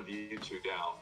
you two down.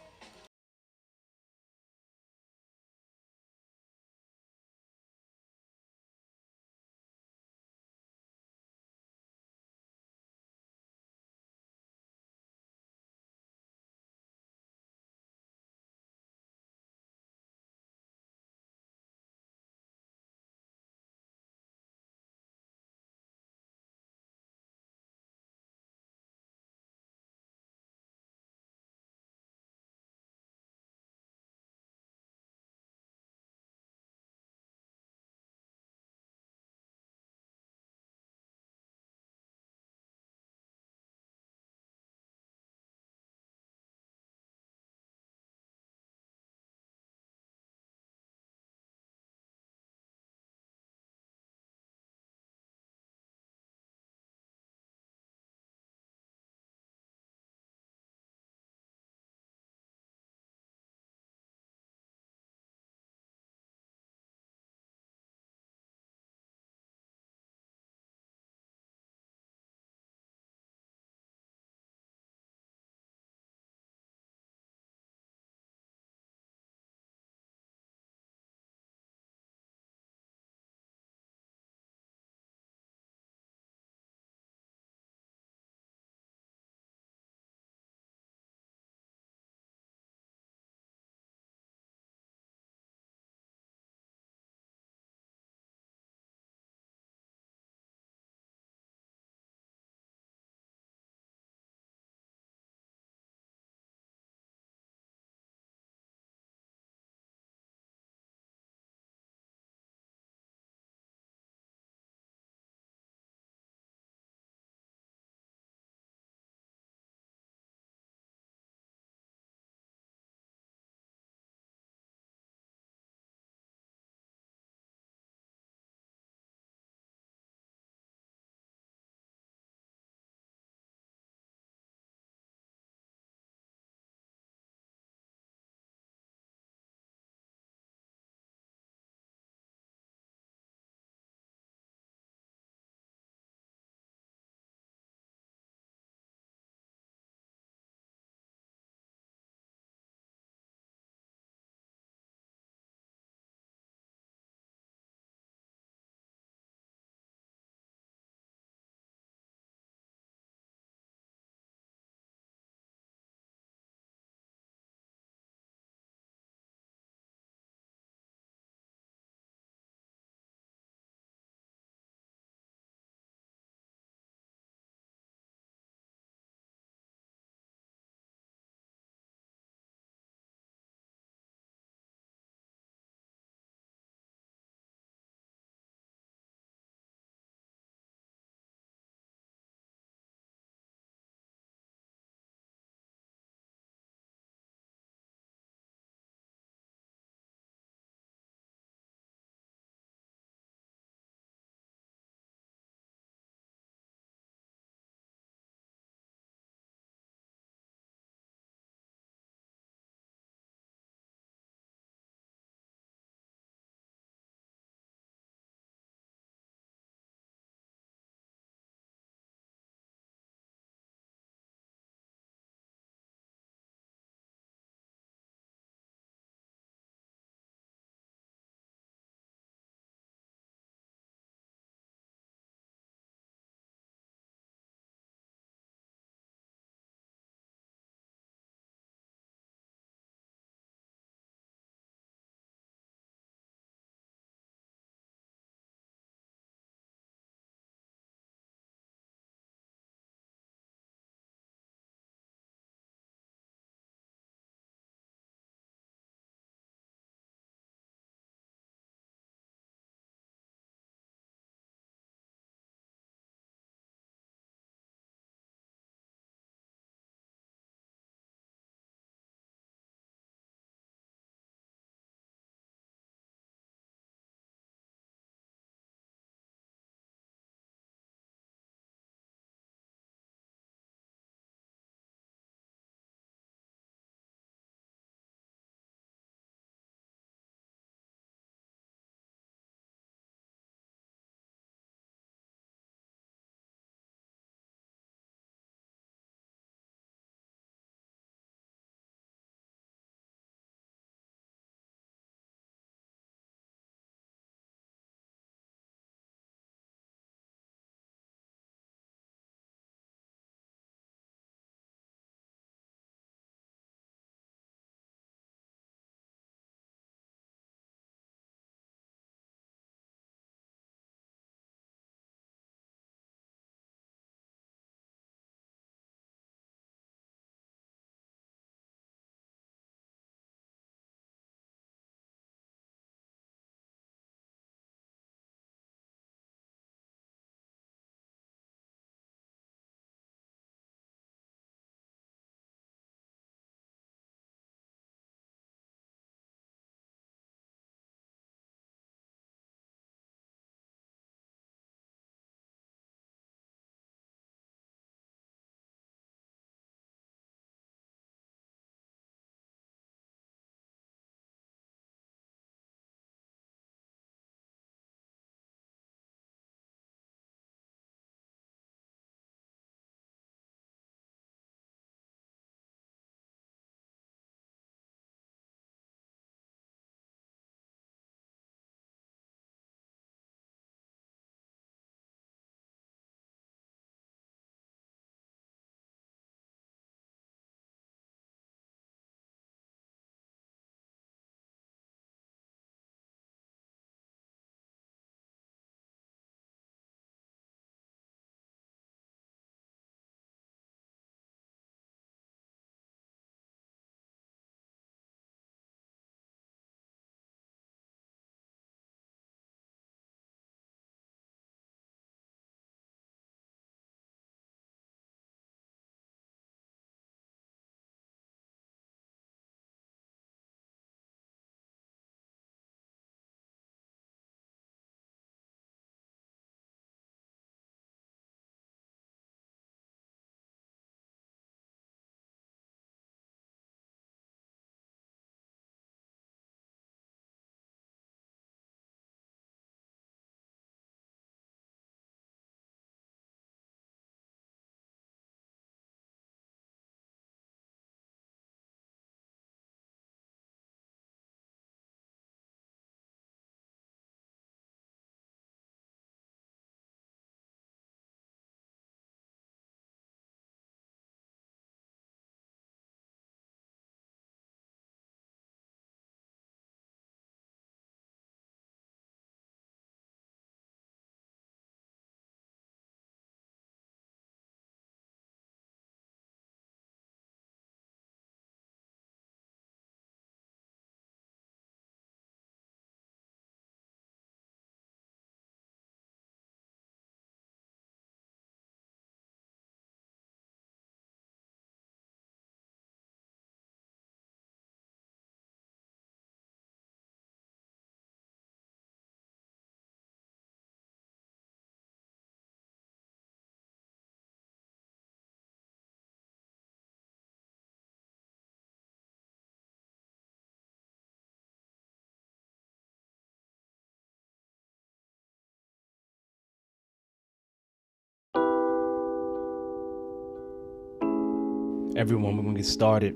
Everyone, we're going to get started.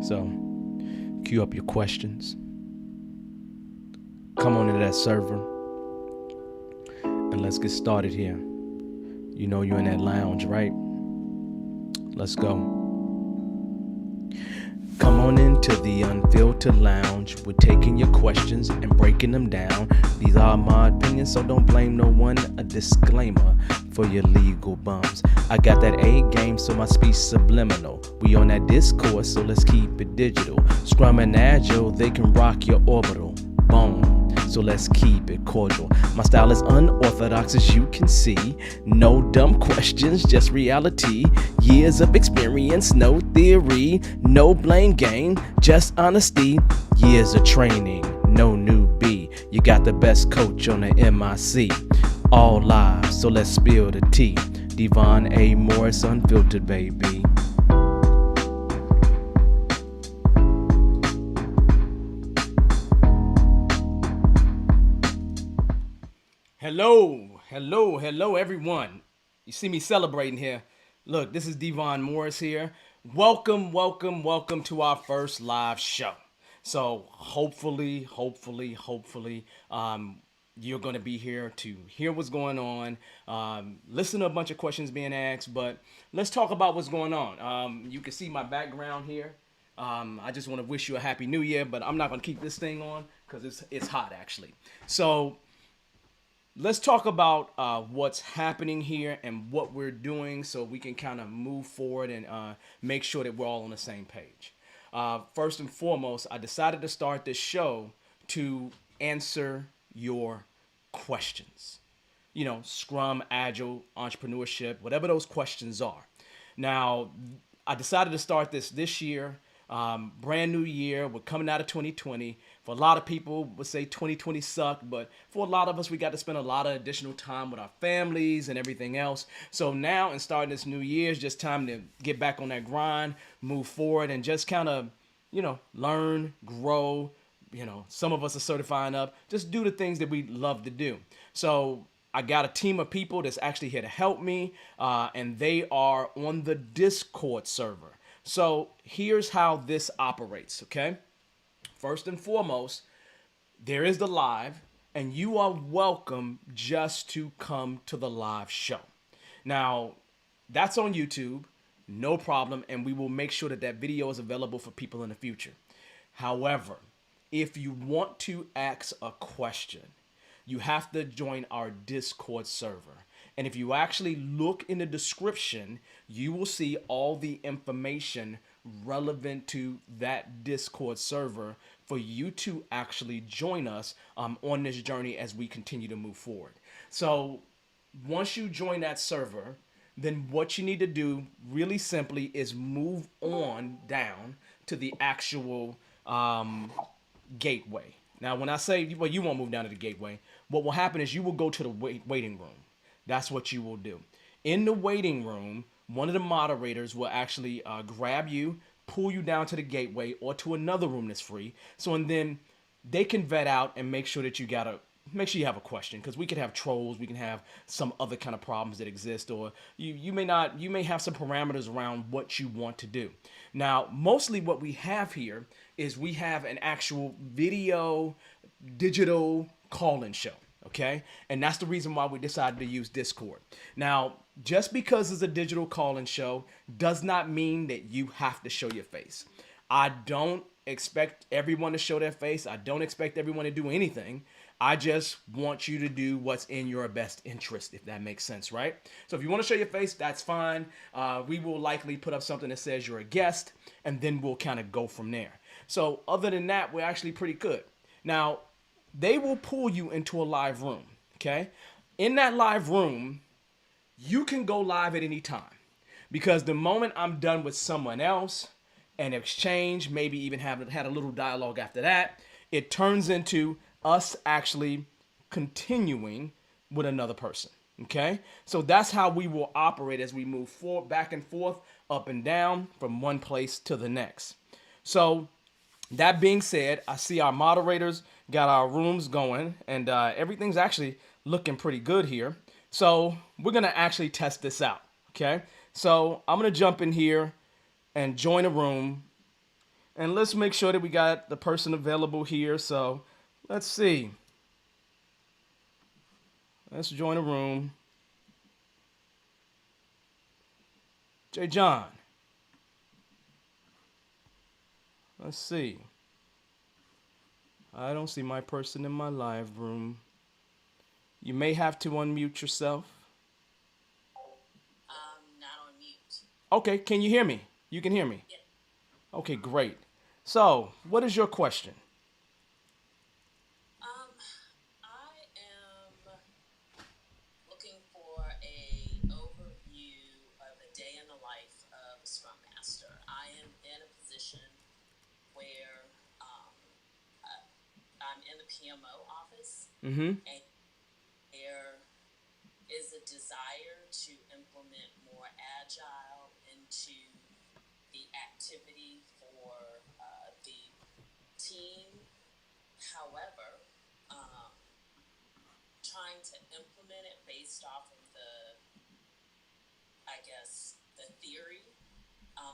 So, queue up your questions. Come on into that server. And let's get started here. You know you're in that lounge, right? Let's go. Come on into the Unfiltered lounge. We're taking your questions and breaking them down. These are my opinions, so don't blame no one. A disclaimer for your legal bums. I got that A game, so my speech subliminal. We on that discourse, so let's keep it digital. Scrum and Agile, they can rock your orbital. Boom. So let's keep it cordial. My style is unorthodox, as you can see. No dumb questions, just reality. Years of experience, no theory. No blame game, just honesty. Years of training, no newbie. You got the best coach on the MIC. All live, so let's spill the tea. Devon A. Morris, Unfiltered, baby. Hello, everyone. You see me celebrating here. Look, this is Devon Morris here. Welcome to our first live show. So hopefully, you're going to be here to hear what's going on, listen to a bunch of questions being asked, but let's talk about what's going on. You can see my background here. I just want to wish you a happy new year, but I'm not going to keep this thing on because it's hot actually. So let's talk about what's happening here and what we're doing so we can kind of move forward and make sure that we're all on the same page. First and foremost, I decided to start this show to answer your questions. You know, Scrum, Agile, Entrepreneurship, whatever those questions are. Now, I decided to start this year. Brand new year. We're coming out of 2020. For a lot of people would say 2020 sucked, but for a lot of us, we got to spend a lot of additional time with our families and everything else. So now, in starting this new year, it's just time to get back on that grind, move forward, and just kind of, learn, grow. Some of us are certifying up. Just do the things that we love to do. So I got a team of people that's actually here to help me, and they are on the Discord server. So here's how this operates, okay? First and foremost, there is the live, and you are welcome just to come to the live show. Now, that's on YouTube, no problem, and we will make sure that that video is available for people in the future. However, if you want to ask a question, you have to join our Discord server. And if you actually look in the description, you will see all the information relevant to that Discord server for you to actually join us on this journey as we continue to move forward. So once you join that server, then what you need to do really simply is move on down to the actual gateway. Now, when I say, well, you won't move down to the gateway, what will happen is you will go to the waiting room. That's what you will do. In the waiting room, one of the moderators will actually grab you, pull you down to the gateway or to another room that's free. So, and then they can vet out and make sure that you you have a question, because we could have trolls, we can have some other kind of problems that exist, or you may have some parameters around what you want to do. Now, mostly what we have here is we have an actual video, digital call-in show. Okay, and that's the reason why we decided to use Discord. Now, just because it's a digital call-in show does not mean that you have to show your face. I don't expect everyone to show their face. I don't expect everyone to do anything. I just want you to do what's in your best interest, if that makes sense, right? So if you want to show your face, that's fine. We will likely put up something that says you're a guest, and then we'll kind of go from there. So other than that, we're actually pretty good. Now, they will pull you into a live room, okay? In that live room, you can go live at any time, because the moment I'm done with someone else and exchange, maybe even had a little dialogue after that, it turns into us actually continuing with another person, okay? So that's how we will operate as we move forward, back and forth, up and down from one place to the next. So that being said, I see our moderators got our rooms going, and everything's actually looking pretty good here. So we're going to actually test this out, okay? So I'm gonna jump in here and join a room, and let's make sure that we got the person available here. So let's see. Let's join a room. J. John. Let's see. I don't see my person in my live room. You may have to unmute yourself. Not on mute. Okay, can you hear me? You can hear me. Yeah. Okay, great. So, what is your question? I am looking for a overview of a day in the life of a Scrum Master. I am in a position where I'm in the PMO office, Mm-hmm. and there is a desire to implement more agile into the activity for the team. However, trying to implement it based off of the theory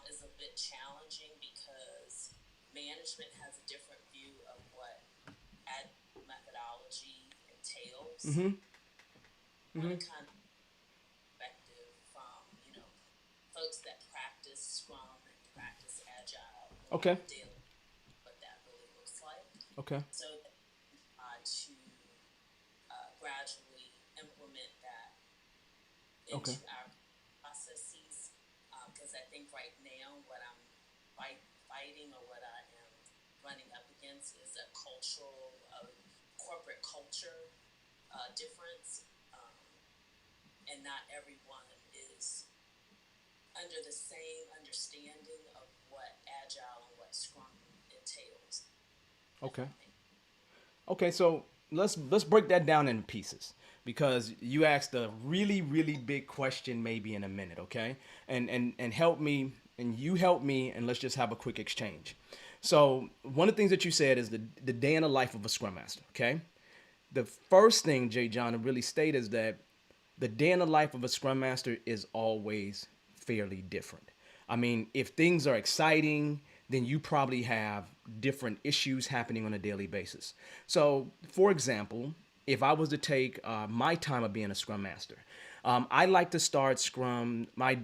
is a bit challenging because management has a different view of what ad methodology entails. Mm-hmm. Want Mm-hmm. to kind of perspective from folks that practice Scrum and practice Agile Okay. on a daily, what that really looks like. Okay. So that to gradually implement that Okay. into our processes, because I think right now what I'm fighting or what I am running up against is a corporate culture difference, and not everyone is under the same understanding of what Agile and what Scrum entails. If Okay. that makes Okay, so let's break that down in pieces because you asked a really big question maybe in a minute, okay? And help me and you help me and let's just have a quick exchange. So, one of the things that you said is the day in the life of a scrum master, okay? The first thing Jay John to really state is that the day in the life of a scrum master is always fairly different. I mean, if things are exciting, then you probably have different issues happening on a daily basis. So, for example, if I was to take my time of being a scrum master, I like to start scrum my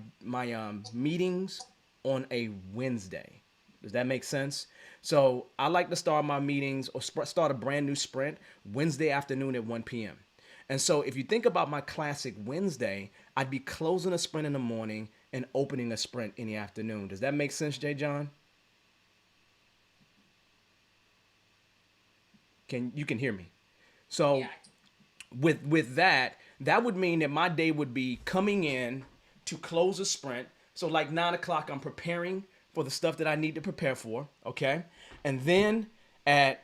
meetings on a Wednesday. Does that make sense? So I like to start my meetings or start a brand new sprint Wednesday afternoon at 1 p.m. And so if you think about my classic Wednesday, I'd be closing a sprint in the morning and opening a sprint in the afternoon. Does that make sense, Jay John? Can hear me? So yeah, I with that, that would mean that my day would be coming in to close a sprint. So like 9 o'clock, I'm preparing for the stuff that I need to prepare for. Okay, and then at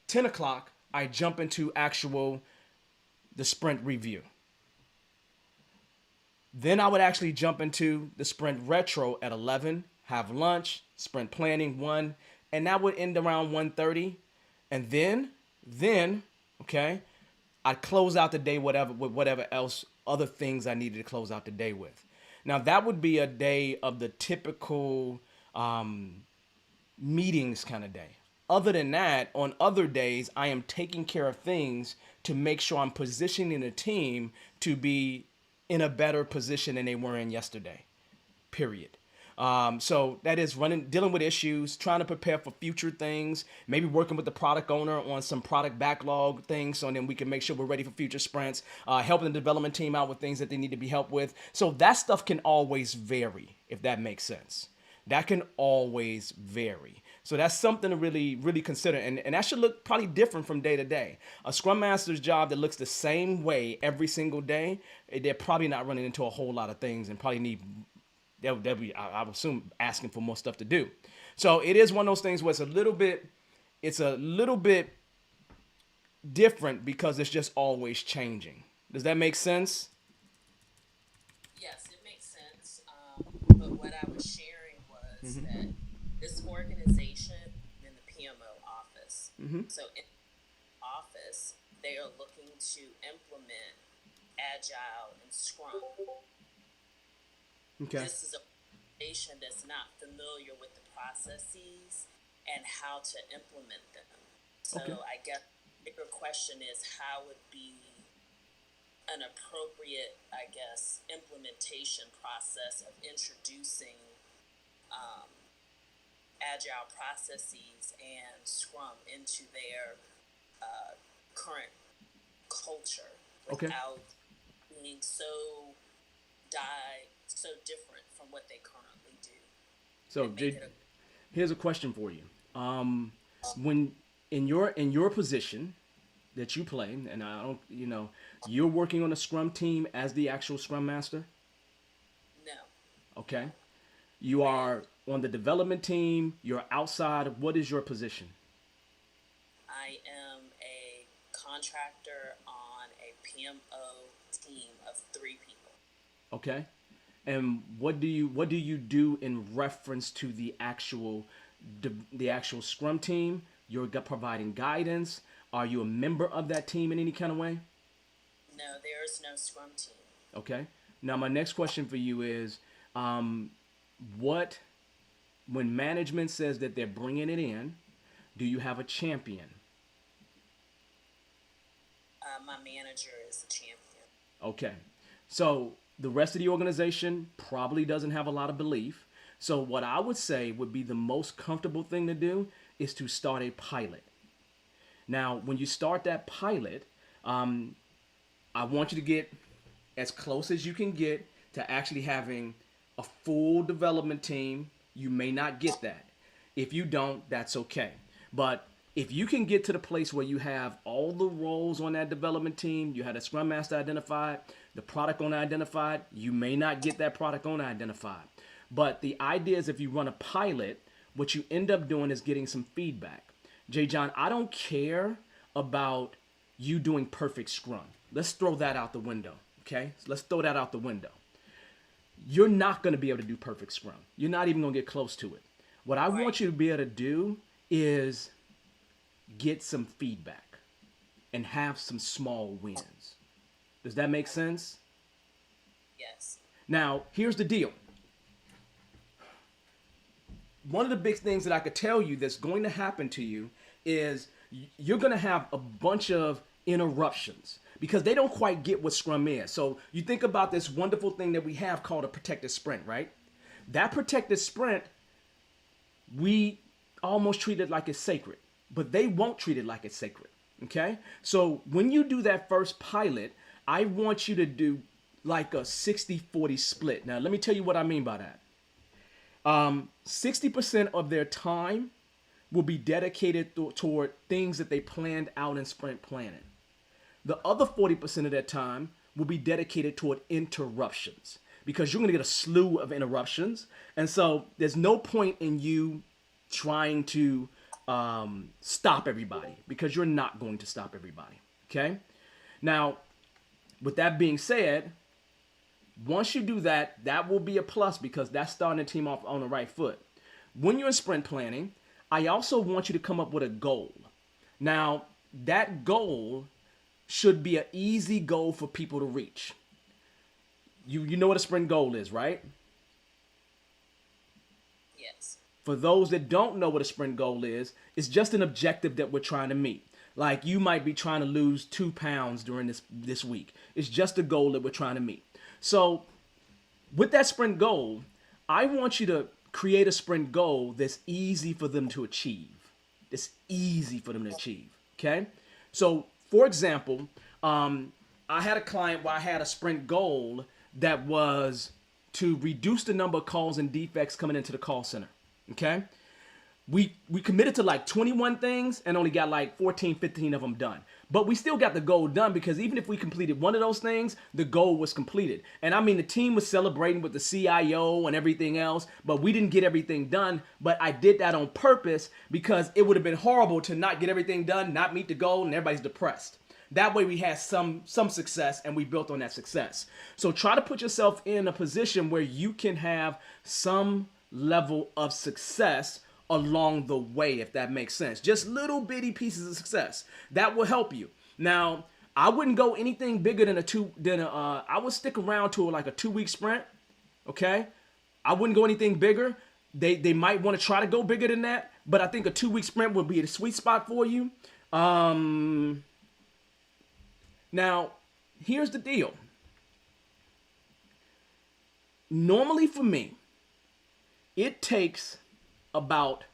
10 o'clock, I jump into actual the sprint review. Then I would actually jump into the sprint retro at 11, have lunch, sprint planning 1, and that would end around 1:30. And then, okay, I'd close out the day whatever with whatever else other things I needed to close out the day with. Now that would be a day of the typical meetings kind of day. Other than that, on other days, I am taking care of things to make sure I'm positioning the team to be in a better position than they were in yesterday. Period. So that is dealing with issues, trying to prepare for future things, maybe working with the product owner on some product backlog things, so then we can make sure we're ready for future sprints. Helping the development team out with things that they need to be helped with. So that stuff can always vary, if that makes sense. That can always vary. So that's something to really consider. And that should look probably different from day to day. A scrum master's job that looks the same way every single day, they're probably not running into a whole lot of things and probably need they'll be, I would assume, asking for more stuff to do. So it is one of those things where it's a little bit different because it's just always changing. Does that make sense? Yes, it makes sense. But what I was sharing was that this organization in the PMO office, so in the office, they are looking to implement Agile and Scrum Okay. this is a organization that's not familiar with the processes and how to implement them. Okay. So I guess the bigger question is how would be an appropriate, I guess, implementation process of introducing um, agile processes and Scrum into their current culture Okay. without being so different from what they currently do, So, and make it a here's a question for you. When in your position that you play, and I don't, you're working on a Scrum team as the actual Scrum Master. no. Okay. You are on the development team. You're outside. What is your position? I am a contractor on a PMO team of 3 people. Okay. And what do you do in reference to the actual Scrum team? You're providing guidance. Are you a member of that team in any kind of way? No, there is no Scrum team. Okay. Now my next question for you is, what when management says that they're bringing it in, do you have a champion? My manager is a champion. Okay. So the rest of the organization probably doesn't have a lot of belief. So what I would say would be the most comfortable thing to do is to start a pilot. Now, when you start that pilot, I want you to get as close as you can get to actually having a full development team. You may not get that. If you don't, that's okay. But if you can get to the place where you have all the roles on that development team, you had a Scrum Master identified, the product owner identified, you may not get that product owner identified. But the idea is if you run a pilot, what you end up doing is getting some feedback. Jay John, I don't care about you doing perfect Scrum. Let's throw that out the window, okay? Let's throw that out the window. You're not going to be able to do perfect Scrum. You're not even going to get close to it. What I want you to be able to do is get some feedback and have some small wins. Does that make sense? Yes. Now, here's the deal. One of the big things that I could tell you that's going to happen to you is you're going to have a bunch of interruptions because they don't quite get what Scrum is. So you think about this wonderful thing that we have called a protected sprint, right? That protected sprint, we almost treat it like it's sacred, but they won't treat it like it's sacred, okay? So when you do that first pilot, I want you to do like a 60-40 split. Now, let me tell you what I mean by that. 60% of their time will be dedicated toward things that they planned out in sprint planning. The other 40% of their time will be dedicated toward interruptions because you're going to get a slew of interruptions. And so there's no point in you trying to stop everybody because you're not going to stop everybody. Okay. Now, with that being said, once you do that, that will be a plus because that's starting the team off on the right foot. When you're in sprint planning, I also want you to come up with a goal. Now, that goal should be an easy goal for people to reach. You know what a sprint goal is, right? Yes. For those that don't know what a sprint goal is, it's just an objective that we're trying to meet. Like you might be trying to lose 2 pounds during this week. It's just a goal that we're trying to meet. So with that sprint goal, I want you to create a sprint goal that's easy for them to achieve. It's easy for them to achieve, okay? So, for example, I had a client where I had a sprint goal that was to reduce the number of calls and defects coming into the call center, okay? We committed to like 21 things and only got like 14, 15 of them done. But we still got the goal done because even if we completed one of those things, the goal was completed. And I mean, the team was celebrating with the CIO and everything else, but we didn't get everything done. But I did that on purpose because it would have been horrible to not get everything done, not meet the goal, and everybody's depressed. That way we had some success and we built on that success. So try to put yourself in a position where you can have some level of success along the way, if that makes sense. Just little bitty pieces of success. That will help you. Now, I wouldn't go anything bigger than I would stick around to like a 2-week sprint. Okay, I wouldn't go anything bigger. They might want to try to go bigger than that, but I think a 2 week sprint would be the sweet spot for you. Now, here's the deal. Normally for me, it takes about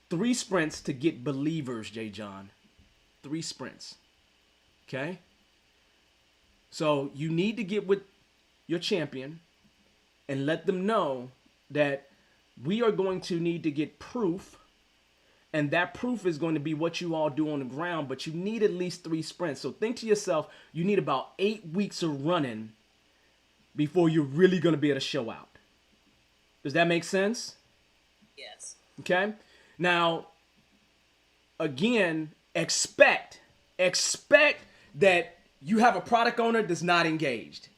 3 sprints to get believers, J. John. 3 sprints. Okay? So you need to get with your champion and let them know that we are going to need to get proof, and that proof is going to be what you all do on the ground, but you need at least 3 sprints. So think to yourself, you need about 8 weeks of running before you're really going to be able to show out. Does that make sense? Yes. Okay? Now, again, expect that you have a product owner that's not engaged.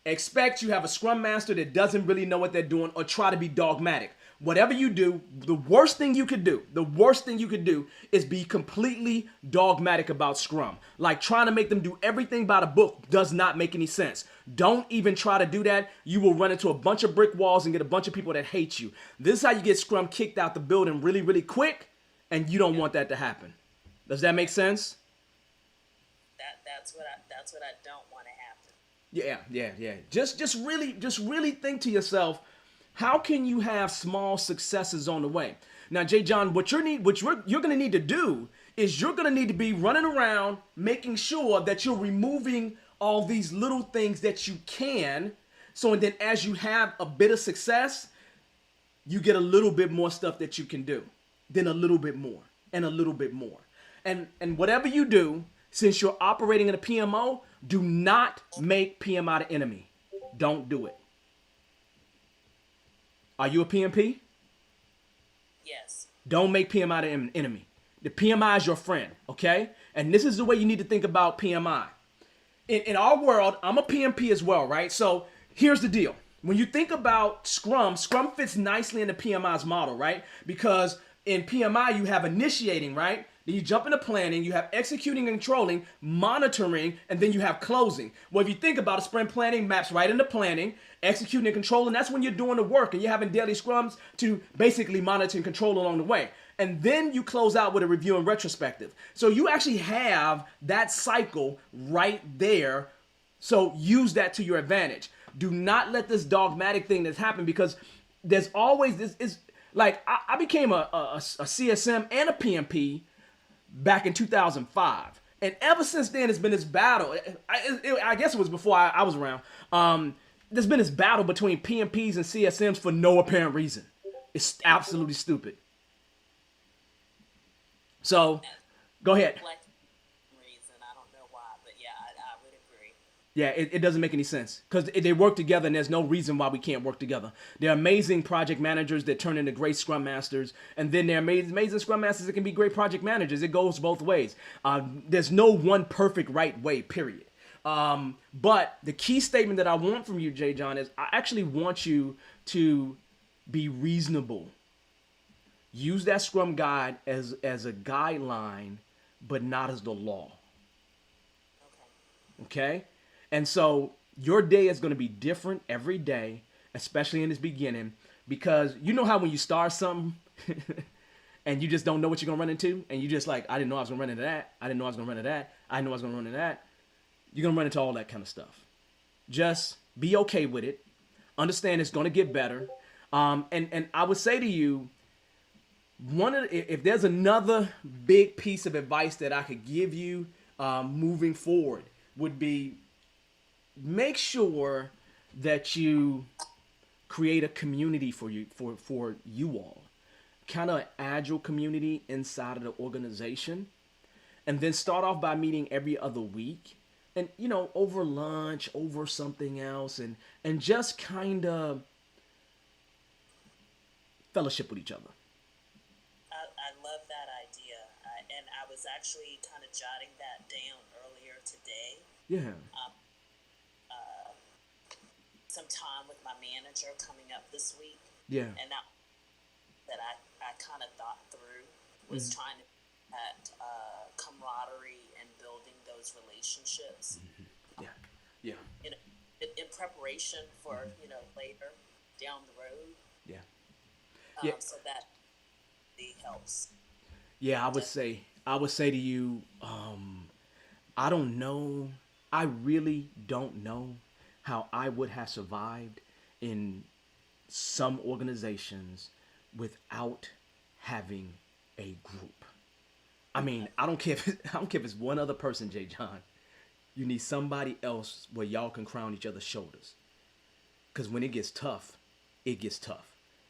Expect you have a scrum master that doesn't really know what they're doing or try to be dogmatic. Whatever you do, the worst thing you could do is be completely dogmatic about Scrum. Like trying to make them do everything by the book does not make any sense. Don't even try to do that. You will run into a bunch of brick walls and get a bunch of people that hate you. This is how you get Scrum kicked out the building really, really quick, and you don't want that to happen. Does that make sense? That's what I don't want to happen. Yeah. Just really think to yourself, how can you have small successes on the way? Now, Jay John, what you're going to need to do is you're going to need to be running around making sure that you're removing all these little things that you can. So, and then as you have a bit of success, you get a little bit more stuff that you can do. Then a little bit more and a little bit more. And whatever you do, since you're operating in a PMO, do not make PMI the enemy. Don't do it. Are you a PMP? Yes. Don't make PMI the enemy. The PMI is your friend, okay? And this is the way you need to think about PMI. In our world, I'm a PMP as well, right? So here's the deal. When you think about Scrum fits nicely in the PMI's model, right? Because in PMI, you have initiating, right? Then you jump into planning, you have executing and controlling, monitoring, and then you have closing. Well, if you think about it, sprint planning maps right into planning, executing and controlling, that's when you're doing the work and you're having daily scrums to basically monitor and control along the way. And then you close out with a review and retrospective. So you actually have that cycle right there. So use that to your advantage. Do not let this dogmatic thing that's happened, because there's always this is like I became a CSM and a PMP back in 2005. And ever since then, it's been this battle. I guess it was before I was around. There's been this battle between PMPs and CSMs for no apparent reason. It's absolutely stupid. So, go ahead. Reason, I don't know why, but yeah, I would agree. Yeah, it doesn't make any sense because they work together and there's no reason why we can't work together. They're amazing project managers that turn into great scrum masters, and then they're amazing scrum masters that can be great project managers. It goes both ways. There's no one perfect right way, period. But the key statement that I want from you, Jay John, is I actually want you to be reasonable. Use that Scrum guide as a guideline, but not as the law. Okay? And so your day is going to be different every day, especially in this beginning, because you know how when you start something and you just don't know what you're going to run into, and you just like, I didn't know I was going to run into that. I didn't know I was going to run into that. I didn't know I was going to run into that. You're going to run into all that kind of stuff. Just be okay with it. Understand it's going to get better. And I would say to you, if there's another big piece of advice that I could give you moving forward, would be make sure that you create a community for you all, kind of agile community inside of the organization, and then start off by meeting every other week, and over lunch, over something else, and just kind of fellowship with each other. I love that idea, and I was actually kind of jotting that down earlier today. Yeah. Some time with my manager coming up this week. Yeah. And that I kind of thought through was trying to at camaraderie and building those relationships. Yeah. In in preparation for, later down the road. Yeah. Yeah. So that really helps. Yeah, Def- I would say to you, I don't know. I really don't know how I would have survived in some organizations without having a group. I mean, I don't care if I don't care if it's one other person, Jay John. You need somebody else where y'all can crown each other's shoulders. Because when it gets tough, it gets tough.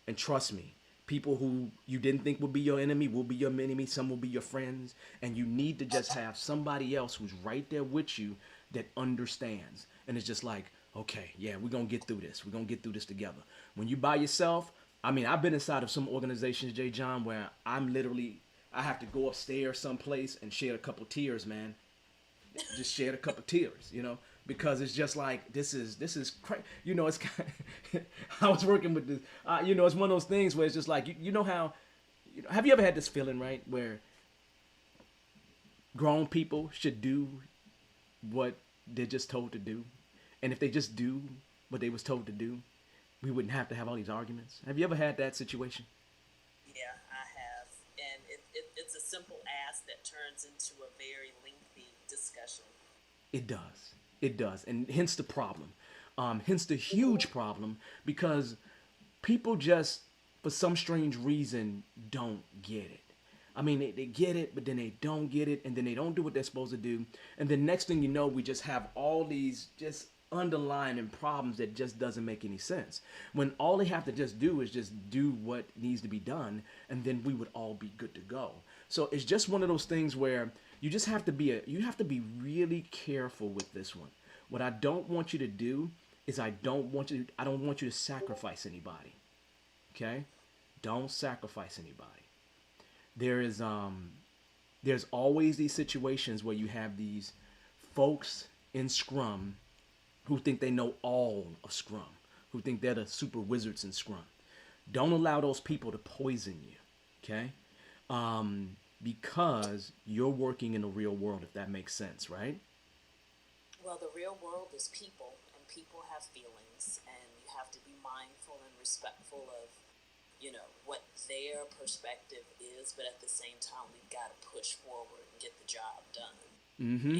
And trust me, people who you didn't think would be your enemy will be your enemy. Some will be your friends. And you need to just have somebody else who's right there with you that understands. And it's just like, okay, yeah, we're going to get through this. We're going to get through this together. When you by yourself, I mean, I've been inside of some organizations, Jay John, where I have to go upstairs someplace and shed a couple tears, man. Just shed a couple tears, because it's just like this is crazy. It's kind of, I was working with this. It's one of those things where it's just like you know how. Have you ever had this feeling, right, where grown people should do what they're just told to do, and if they just do what they was told to do, we wouldn't have to have all these arguments. Have you ever had that situation? yeah, I have, and it's a simple ask that turns into a very lengthy discussion. It does. It does. And hence the problem. Hence the huge problem because people just, for some strange reason, don't get it. I mean, they get it, but then they don't get it, and then they don't do what they're supposed to do. And then next thing you know, we just have all these just underlying problems that just doesn't make any sense. When all they have to just do is just do what needs to be done, and then we would all be good to go. So it's just one of those things where you just have to be really careful with this one. What I don't want you to do is I don't want you to sacrifice anybody. Okay? Don't sacrifice anybody. There's always these situations where you have these folks in Scrum who think they know all of Scrum, who think they're the super wizards in Scrum. Don't allow those people to poison you, okay? Because you're working in the real world, if that makes sense, right? Well, the real world is people, and people have feelings, and you have to be mindful and respectful of, what their perspective is, but at the same time, we've got to push forward and get the job done. Mm-hmm.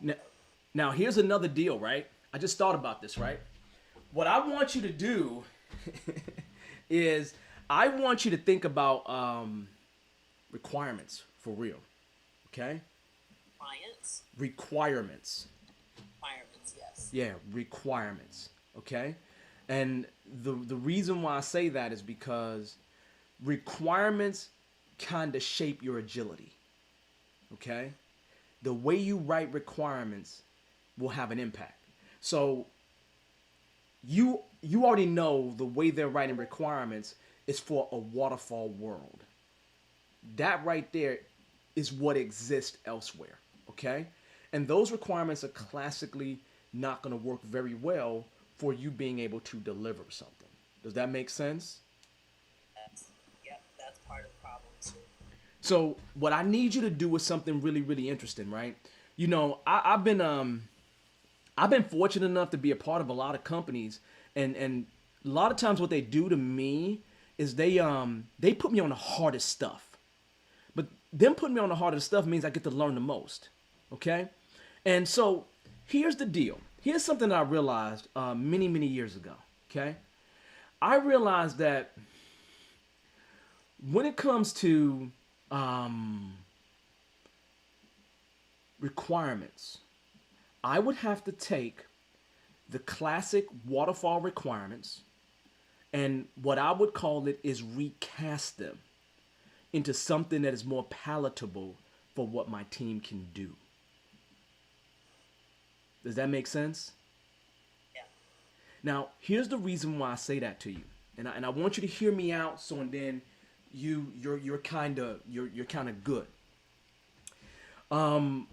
And, Now, now here's another deal, right? I just thought about this, right? What I want you to do is I want you to think about requirements for real, okay? clients, Requirements. requirements, yes. Yeah, requirements. Okay? And the reason why I say that is because requirements kind of shape your agility. Okay? The way you write requirements will have an impact. So you already know the way they're writing requirements is for a waterfall world. That right there is what exists elsewhere. Okay? And those requirements are classically not going to work very well for you being able to deliver something. Does that make sense? That's part of the problem too. So what I need you to do is something really, really interesting, right? I've been fortunate enough to be a part of a lot of companies, and a lot of times what they do to me is they put me on the hardest stuff. But them putting me on the hardest stuff means I get to learn the most. Okay? And so here's the deal. Here's something that I realized many, many years ago. Okay? I realized that when it comes to requirements, I would have to take the classic waterfall requirements and what I would call it is recast them into something that is more palatable for what my team can do. Does that make sense? Yeah. Now, here's the reason why I say that to you, and I want you to hear me out. So, and then you're kind of good. The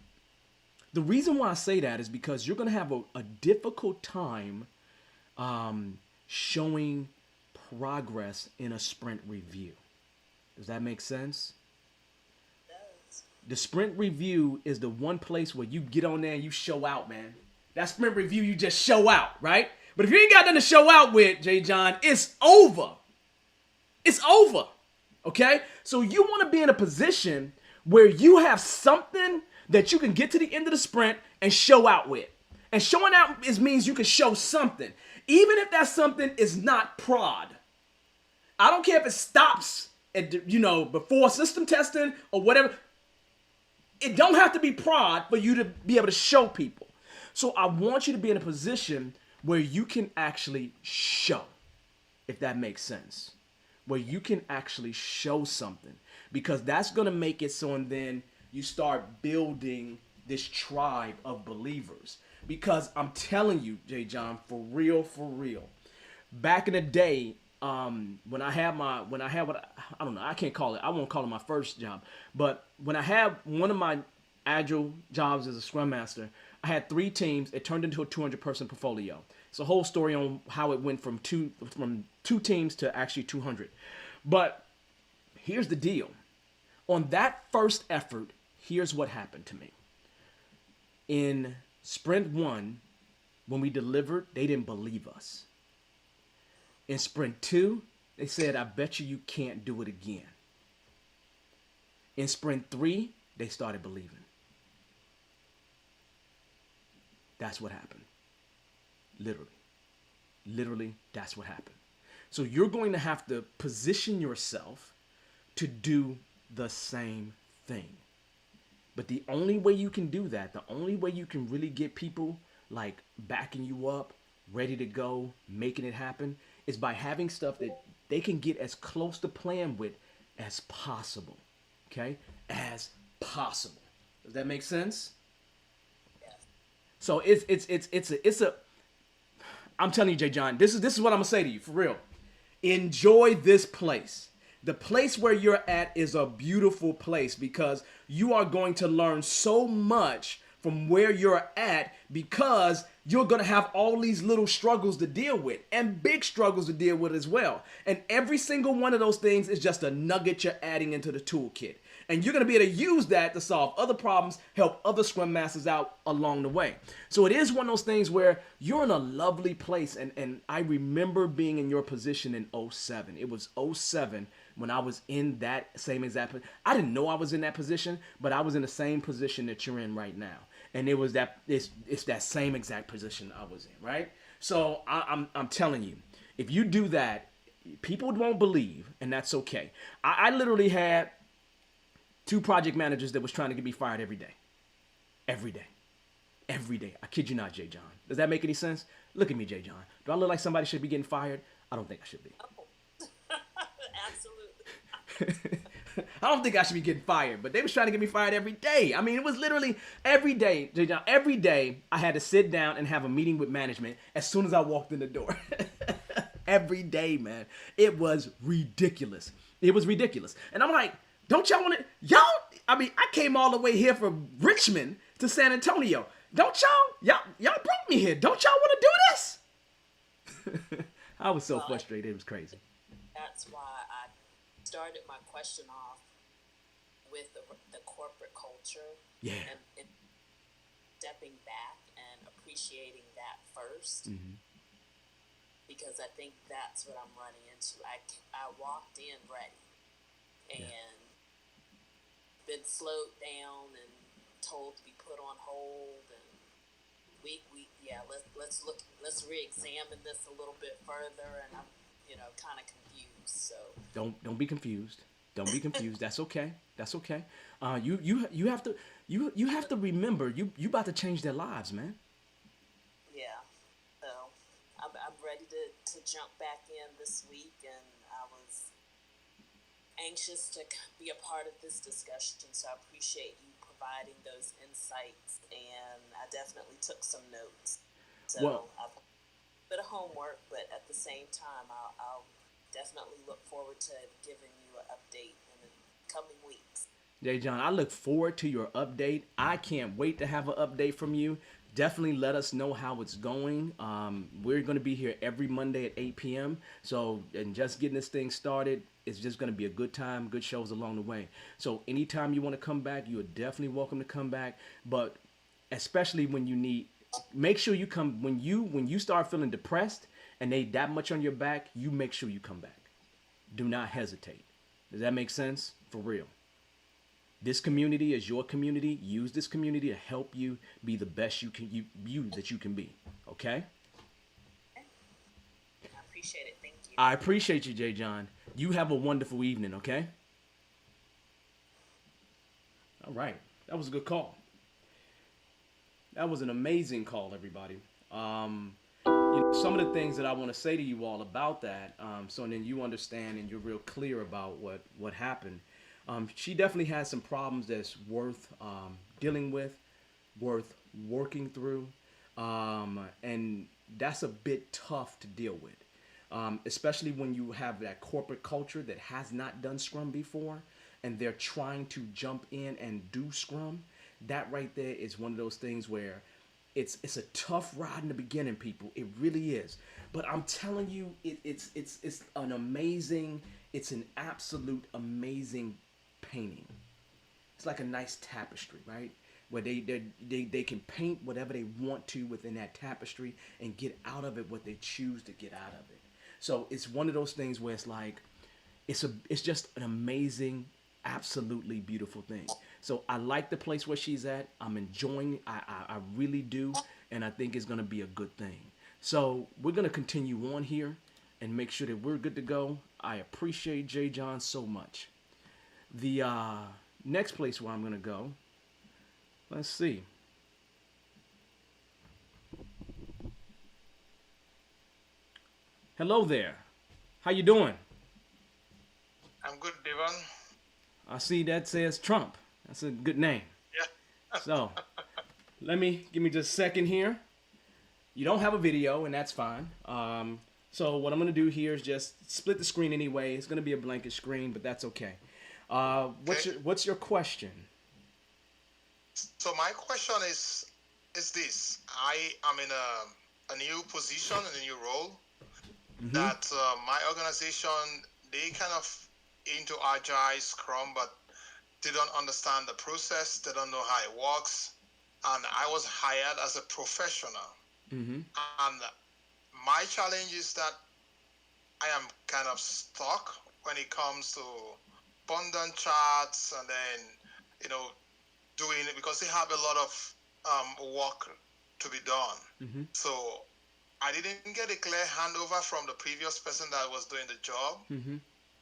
reason why I say that is because you're gonna have a difficult time showing progress in a sprint review. Does that make sense? It does. The sprint review is the one place where you get on there and you show out, man. That sprint review, you just show out, right? But if you ain't got nothing to show out with, J. John, it's over. It's over. Okay? So you want to be in a position where you have something that you can get to the end of the sprint and show out with. And showing out means you can show something. Even if that something is not prod. I don't care if it stops at, before system testing or whatever. It don't have to be prod for you to be able to show people. So I want you to be in a position where you can actually show, if that makes sense. Where you can actually show something. Because that's going to make it so, and then you start building this tribe of believers. Because I'm telling you, J. John, for real, back in the day, when I had what I don't know, I can't call it, I won't call it my first job, but when I had one of my Agile jobs as a Scrum Master, I had 3 teams. It turned into a 200-person portfolio. It's a whole story on how it went from two teams to actually 200. But here's the deal. On that first effort, here's what happened to me. In Sprint 1, when we delivered, they didn't believe us. In Sprint 2, they said, I bet you can't do it again. In Sprint 3, they started believing. That's what happened. Literally, that's what happened. So you're going to have to position yourself to do the same thing. But the only way you can do that, the only way you can really get people like backing you up, ready to go, making it happen, is by having stuff that they can get as close to plan with as possible. Okay? As possible. Does that make sense? Yes. So it's a I'm telling you, Jay John, this is what I'm gonna say to you, for real. Enjoy this place. The place where you're at is a beautiful place because you are going to learn so much from where you're at, because you're going to have all these little struggles to deal with and big struggles to deal with as well. And every single one of those things is just a nugget you're adding into the toolkit. And you're going to be able to use that to solve other problems, help other Scrum Masters out along the way. So it is one of those things where you're in a lovely place. And I remember being in your position in 07. It was 07 when I was in that same exact, I didn't know I was in that position, but I was in the same position that you're in right now. And it was that, it's that same exact position I was in, right? So I'm telling you, if you do that, people won't believe, and that's okay. I literally had 2 project managers that was trying to get me fired every day. Every day. I kid you not, Jay John. Does that make any sense? Look at me, Jay John. Do I look like somebody should be getting fired? I don't think I should be. Oh. Absolutely. I don't think I should be getting fired, but they was trying to get me fired every day. I mean, it was literally every day, Jay John. Every day I had to sit down and have a meeting with management as soon as I walked in the door. Every day, man. It was ridiculous. And I'm like, don't y'all want to, I came all the way here from Richmond to San Antonio. Don't y'all brought me here. Don't y'all want to do this? I was so frustrated. It was crazy. That's why I started my question off with the corporate culture. Yeah. And stepping back and appreciating that first. Mm-hmm. Because I think that's what I'm running into. I walked in ready and been slowed down and told to be put on hold, and let's re-examine this a little bit further, and I'm kind of confused. So don't be confused. Don't be confused. That's okay. You have to remember you about to change their lives, man. Yeah. So I'm ready to jump back in this week, and I was anxious to be a part of this discussion, so I appreciate you providing those insights, and I definitely took some notes. So I've a bit of homework, but at the same time, I'll definitely look forward to giving you an update in the coming weeks. Jay John, I look forward to your update. I can't wait to have an update from you. Definitely let us know how it's going. We're going to be here every Monday at 8 p.m. So, and just getting this thing started, it's just going to be a good time, good shows along the way. So anytime you want to come back, you are definitely welcome to come back. But especially when you need Make sure you come when you start feeling depressed and they that much on your back. You make sure you come back. Do not hesitate. Does that make sense? For real. This community is your community. Use this community to help you be the best you that you can be. Okay? I appreciate it. Thank you. I appreciate you, Jay John. You have a wonderful evening, okay? All right. That was a good call. That was an amazing call, everybody. Some of the things that I want to say to you all about that, so then you understand and you're real clear about what happened. She definitely has some problems that's worth dealing with, worth working through, and that's a bit tough to deal with, especially when you have that corporate culture that has not done Scrum before, and they're trying to jump in and do Scrum. That right there is one of those things where it's a tough ride in the beginning, people. It really is. But I'm telling you, it's an absolute amazing painting. It's like a nice tapestry, right? Where they can paint whatever they want to within that tapestry and get out of it what they choose to get out of it. So it's one of those things where it's like it's just an amazing, absolutely beautiful thing. So I like the place where she's at. I'm enjoying. I really do, and I think it's gonna be a good thing. So we're gonna continue on here and make sure that we're good to go. I appreciate Jay John so much. The next place where I'm gonna go. Let's see. Hello there. How you doing? I'm good, Devon. I see that says Trump. That's a good name. Yeah. So, give me just a second here. You don't have a video, and that's fine. So what I'm gonna do here is just split the screen anyway. It's gonna be a blanket screen, but that's okay. What's your question? So my question is this: I am in a new position, in a new role. Mm-hmm. That my organization, they kind of into Agile Scrum, but they don't understand the process. They don't know how it works. And I was hired as a professional. Mm-hmm. And my challenge is that I am kind of stuck when it comes to abundant charts and then, doing it because they have a lot of work to be done. Mm-hmm. So I didn't get a clear handover from the previous person that was doing the job. Mm-hmm.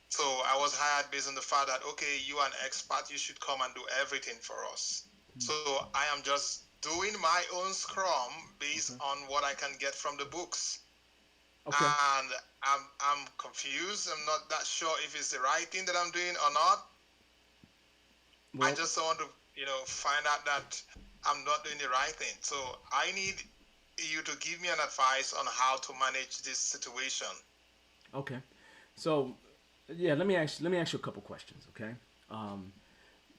So I was hired based on the fact that, okay, you are an expert, you should come and do everything for us. Mm-hmm. So I am just doing my own Scrum based on what I can get from the books. Okay. And I'm confused. I'm not that sure if it's the right thing that I'm doing or not. Well, I just want to, find out that I'm not doing the right thing. So I need you to give me an advice on how to manage this situation. Okay. So, yeah, let me ask you a couple questions, okay?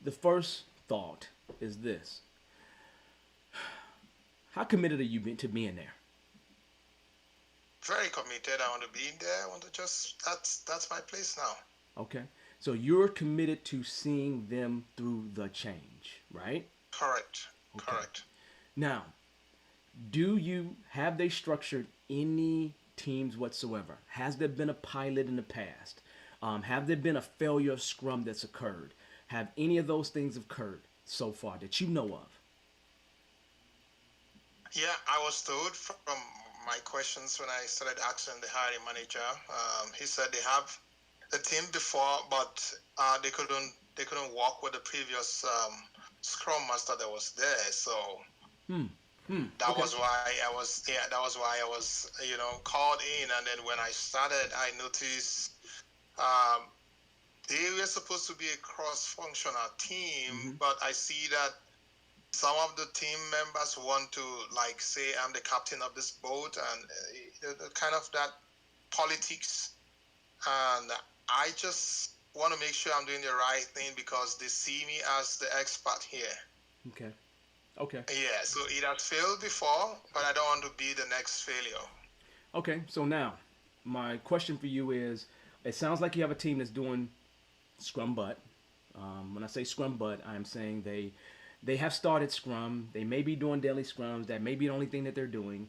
The first thought is this. How committed are you to being there? Very committed. I want to be in there. I want to that's my place now. Okay. So you're committed to seeing them through the change, right? Correct. Okay. Correct. Now, have they structured any teams whatsoever? Has there been a pilot in the past? Have there been a failure of Scrum that's occurred? Have any of those things occurred so far that you know of? Yeah, I was told from my questions when I started asking the hiring manager. He said they have the team before, but they couldn't work with the previous Scrum master that was there. So that was why I was called in. And then when I started, I noticed they were supposed to be a cross-functional team, but I see that some of the team members want to say I'm the captain of this boat and kind of that politics. And I just want to make sure I'm doing the right thing because they see me as the expert here. Okay. Yeah, so it has failed before, but I don't want to be the next failure. Okay, so now my question for you is, it sounds like you have a team that's doing Scrum Butt. When I say Scrum Butt, I'm saying They have started Scrum. They may be doing daily Scrums. That may be the only thing that they're doing.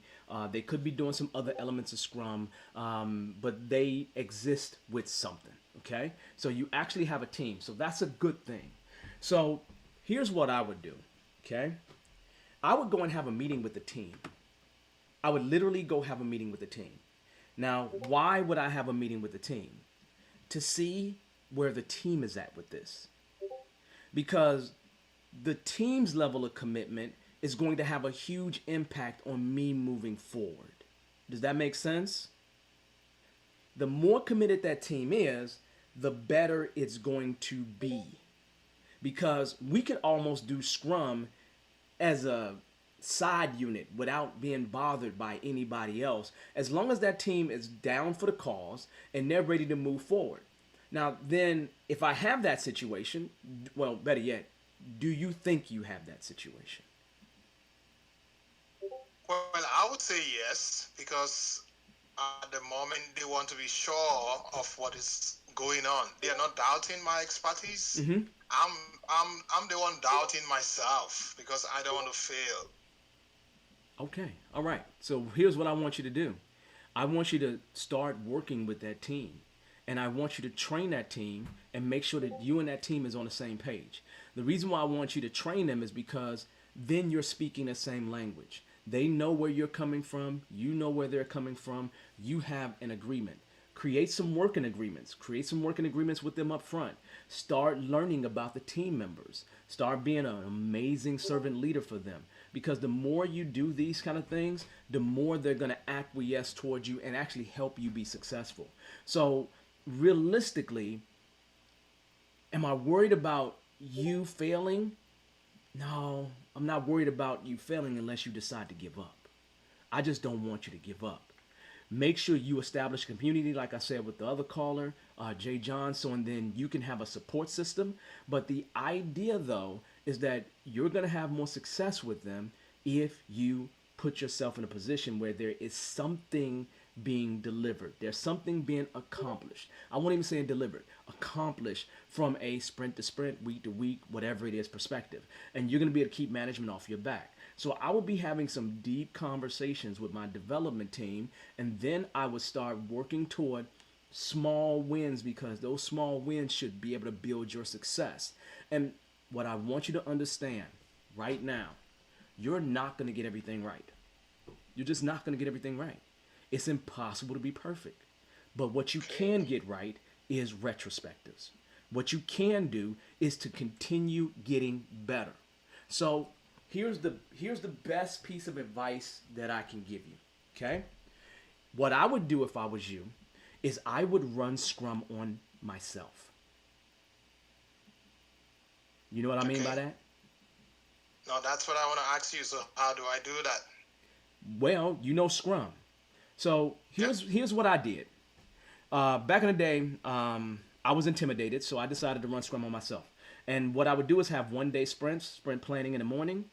They could be doing some other elements of Scrum, but they exist with something. Okay, so you actually have a team. So that's a good thing. So here's what I would do. Okay, I would go and have a meeting with the team. I would literally go have a meeting with the team. Now, why would I have a meeting with the team? To see where the team is at with this. Because the team's level of commitment is going to have a huge impact on me moving forward. Does that make sense? The more committed that team is, the better it's going to be. Because we could almost do Scrum as a side unit without being bothered by anybody else, as long as that team is down for the cause and they're ready to move forward. Now, then, if I have that situation, well, better yet, do you think you have that situation? Well, I would say yes, because at the moment they want to be sure of what is going on. They are not doubting my expertise. Mm-hmm. I'm the one doubting myself because I don't want to fail. Okay, all right. So here's what I want you to do. I want you to start working with that team. And I want you to train that team and make sure that you and that team is on the same page. The reason why I want you to train them is because then you're speaking the same language. They know where you're coming from. You know where they're coming from. You have an agreement. Create some working agreements. Create some working agreements with them up front. Start learning about the team members. Start being an amazing servant leader for them. Because the more you do these kind of things, the more they're going to acquiesce towards you and actually help you be successful. So realistically, am I worried about you failing? No, I'm not worried about you failing unless you decide to give up. I just don't want you to give up. Make sure you establish community, like I said with the other caller, Jay John, so and then you can have a support system. But the idea, though, is that you're going to have more success with them if you put yourself in a position where there is something being delivered. There's something being accomplished. I won't even say delivered, accomplished from a sprint to sprint, week to week, whatever it is perspective. And you're going to be able to keep management off your back. So I will be having some deep conversations with my development team, and then I would start working toward small wins, because those small wins should be able to build your success. And what I want you to understand right now, you're not going to get everything right. You're just not going to get everything right. It's impossible to be perfect. But what you can get right is retrospectives. What you can do is to continue getting better. So here's the best piece of advice that I can give you. Okay? What I would do if I was you is I would run Scrum on myself. You know what I mean by that? No, that's what I want to ask you. So how do I do that? Well, you know Scrum. So here's what I did. Back in the day, I was intimidated, so I decided to run Scrum on myself. And what I would do is have 1 day sprints, sprint planning in the morning.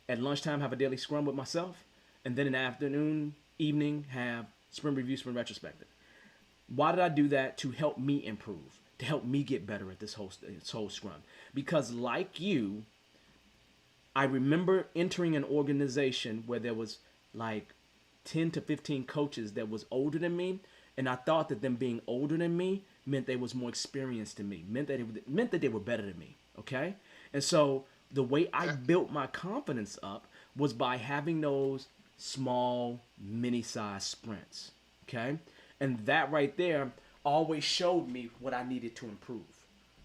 At lunchtime, have a daily Scrum with myself. And then in the afternoon, evening, have sprint review, sprint retrospective. Why did I do that? To help me improve, to help me get better at this whole Scrum. Because like you, I remember entering an organization where there was like 10 to 15 coaches that was older than me, and I thought that them being older than me meant they was more experienced than me, meant that they were better than me, okay? And so the way I built my confidence up was by having those small, mini-sized sprints, okay? And that right there always showed me what I needed to improve,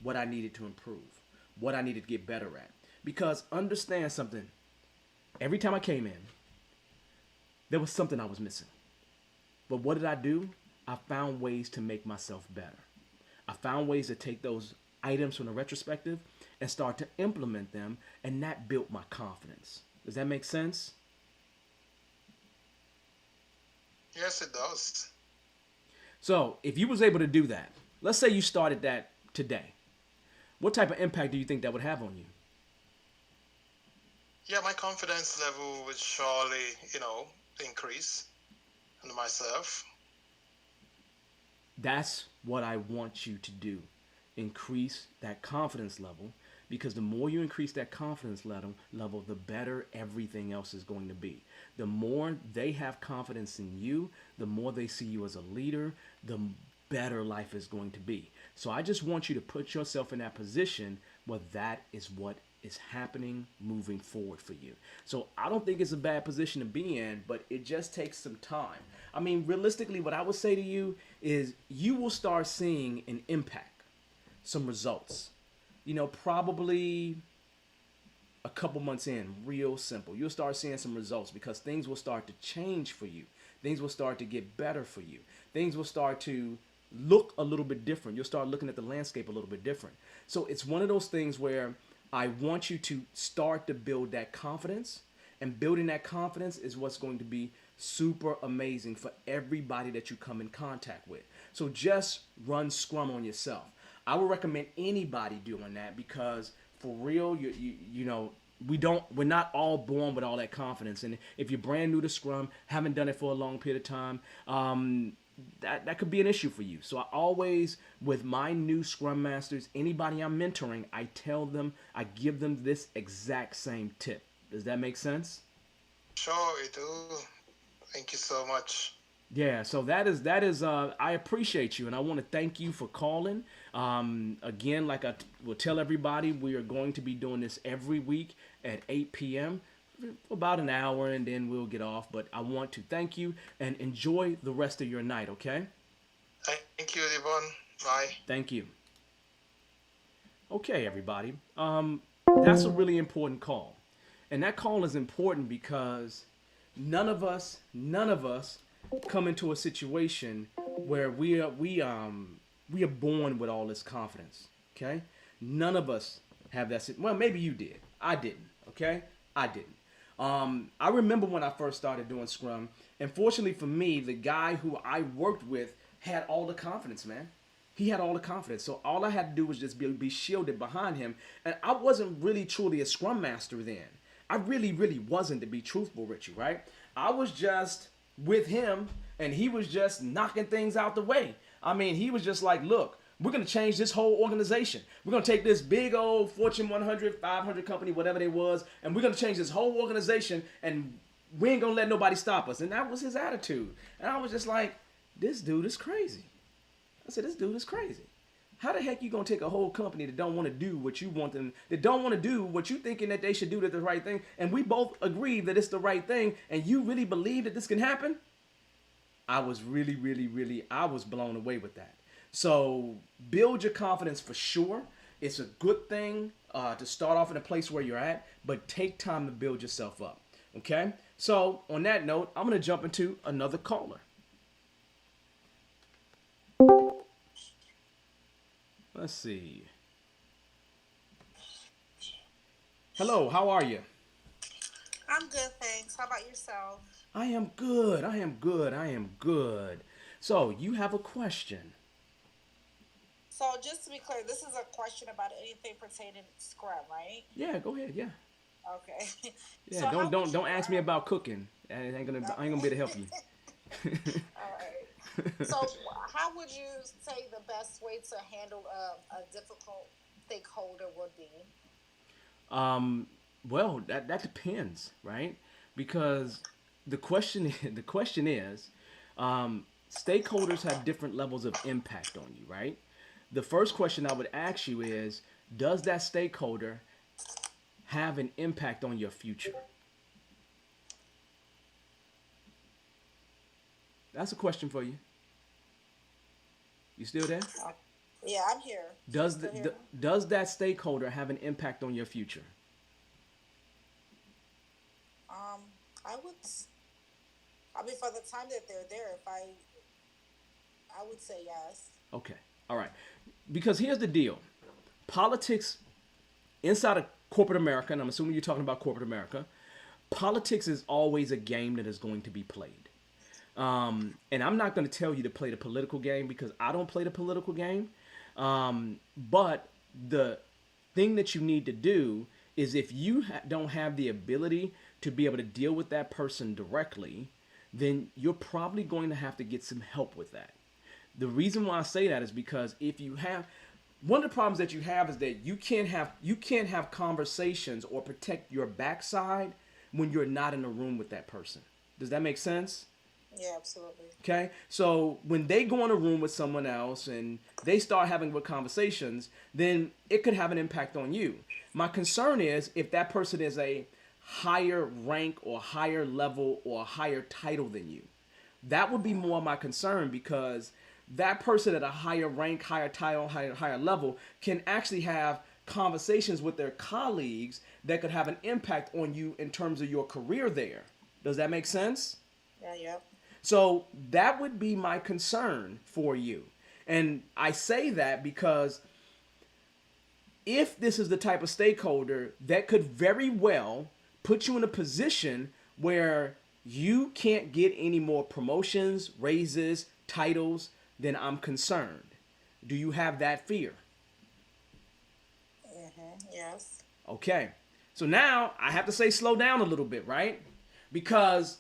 what I needed to get better at. Because understand something, every time I came in, there was something I was missing. But what did I do? I found ways to make myself better. I found ways to take those items from the retrospective and start to implement them, and that built my confidence. Does that make sense? Yes, it does. So if you was able to do that, let's say you started that today, what type of impact do you think that would have on you? Yeah, my confidence level would surely, increase in myself. That's what I want you to do. Increase that confidence level, because the more you increase that confidence level, the better everything else is going to be. The more they have confidence in you, the more they see you as a leader, the better life is going to be. So I just want you to put yourself in that position where that is what is happening moving forward for you. So I don't think it's a bad position to be in, but it just takes some time. I mean, realistically, what I would say to you is you will start seeing an impact, some results. Probably a couple months in, real simple. You'll start seeing some results because things will start to change for you. Things will start to get better for you. Things will start to look a little bit different. You'll start looking at the landscape a little bit different. So it's one of those things where I want you to start to build that confidence, and building that confidence is what's going to be super amazing for everybody that you come in contact with. So just run Scrum on yourself. I would recommend anybody doing that because for real, we're not all born with all that confidence. And if you're brand new to Scrum, haven't done it for a long period of time, that could be an issue for you. So I always, with my new Scrum Masters, anybody I'm mentoring, I give them this exact same tip. Does that make sense? Sure, it do. Thank you so much. Yeah, so that is I appreciate you, and I want to thank you for calling. Again, like I will tell everybody, we are going to be doing this every week at 8 p.m. for about an hour, and then we'll get off. But I want to thank you and enjoy the rest of your night, okay? Thank you, Devon. Bye. Thank you. Okay, everybody. That's a really important call. And that call is important because none of us come into a situation where we are born with all this confidence. Okay? None of us have that. Well, maybe you did. I didn't. Okay? I didn't. I remember when I first started doing Scrum, and fortunately for me, the guy who I worked with had all the confidence, man. He had all the confidence. So all I had to do was just be shielded behind him. And I wasn't really truly a Scrum Master then. I really, really wasn't, to be truthful, Richie, right? I was just with him, and he was just knocking things out the way. I mean, he was just like, look, we're going to change this whole organization. We're going to take this big old Fortune 100, 500 company, whatever they was, and we're going to change this whole organization, and we ain't going to let nobody stop us. And that was his attitude. And I was just like, this dude is crazy. I said, this dude is crazy. How the heck you going to take a whole company that don't want to do what you want them, that don't want to do what you thinking that they should do, that the right thing, and we both agree that it's the right thing, and you really believe that this can happen? I was I was blown away with that. So build your confidence for sure. It's a good thing to start off in a place where you're at, but take time to build yourself up. Okay? So on that note, I'm going to jump into another caller. Let's see. Hello, how are you? I'm good, thanks. How about yourself? I am good. I am good. I am good. So you have a question. So just to be clear, this is a question about anything pertaining to Scrum, right? Yeah, go ahead. Yeah. Okay. Yeah. So how would Don't you, ask me about cooking. I ain't gonna be able to help you. all right. So how would you say the best way to handle a difficult stakeholder would be? Well, that depends, right? Because the question is, stakeholders have different levels of impact on you, right? The first question I would ask you is, does that stakeholder have an impact on your future? That's a question for you. You still there? Yeah, I'm here. Does Still here? does that stakeholder have an impact on your future? I would. I mean, for the time that they're there, I would say yes. Okay. All right. Because here's the deal. Politics inside of corporate America, and I'm assuming you're talking about corporate America, politics is always a game that is going to be played. And I'm not going to tell you to play the political game because I don't play the political game. But the thing that you need to do is if you don't have the ability to be able to deal with that person directly, then you're probably going to have to get some help with that. The reason why I say that is because if you have, one of the problems that you have is that you can't have conversations or protect your backside when you're not in a room with that person. Does that make sense? Yeah, absolutely. Okay, so when they go in a room with someone else and they start having good conversations, then it could have an impact on you. My concern is if that person is a higher rank or higher level or higher title than you. That would be more my concern, because that person at a higher rank, higher title, higher level can actually have conversations with their colleagues that could have an impact on you in terms of your career there. Does that make sense? Yeah, yep. So that would be my concern for you. And I say that because if this is the type of stakeholder that could very well put you in a position where you can't get any more promotions, raises, titles, then I'm concerned. Do you have that fear? Yes. Okay. So now I have to say slow down a little bit, right? Because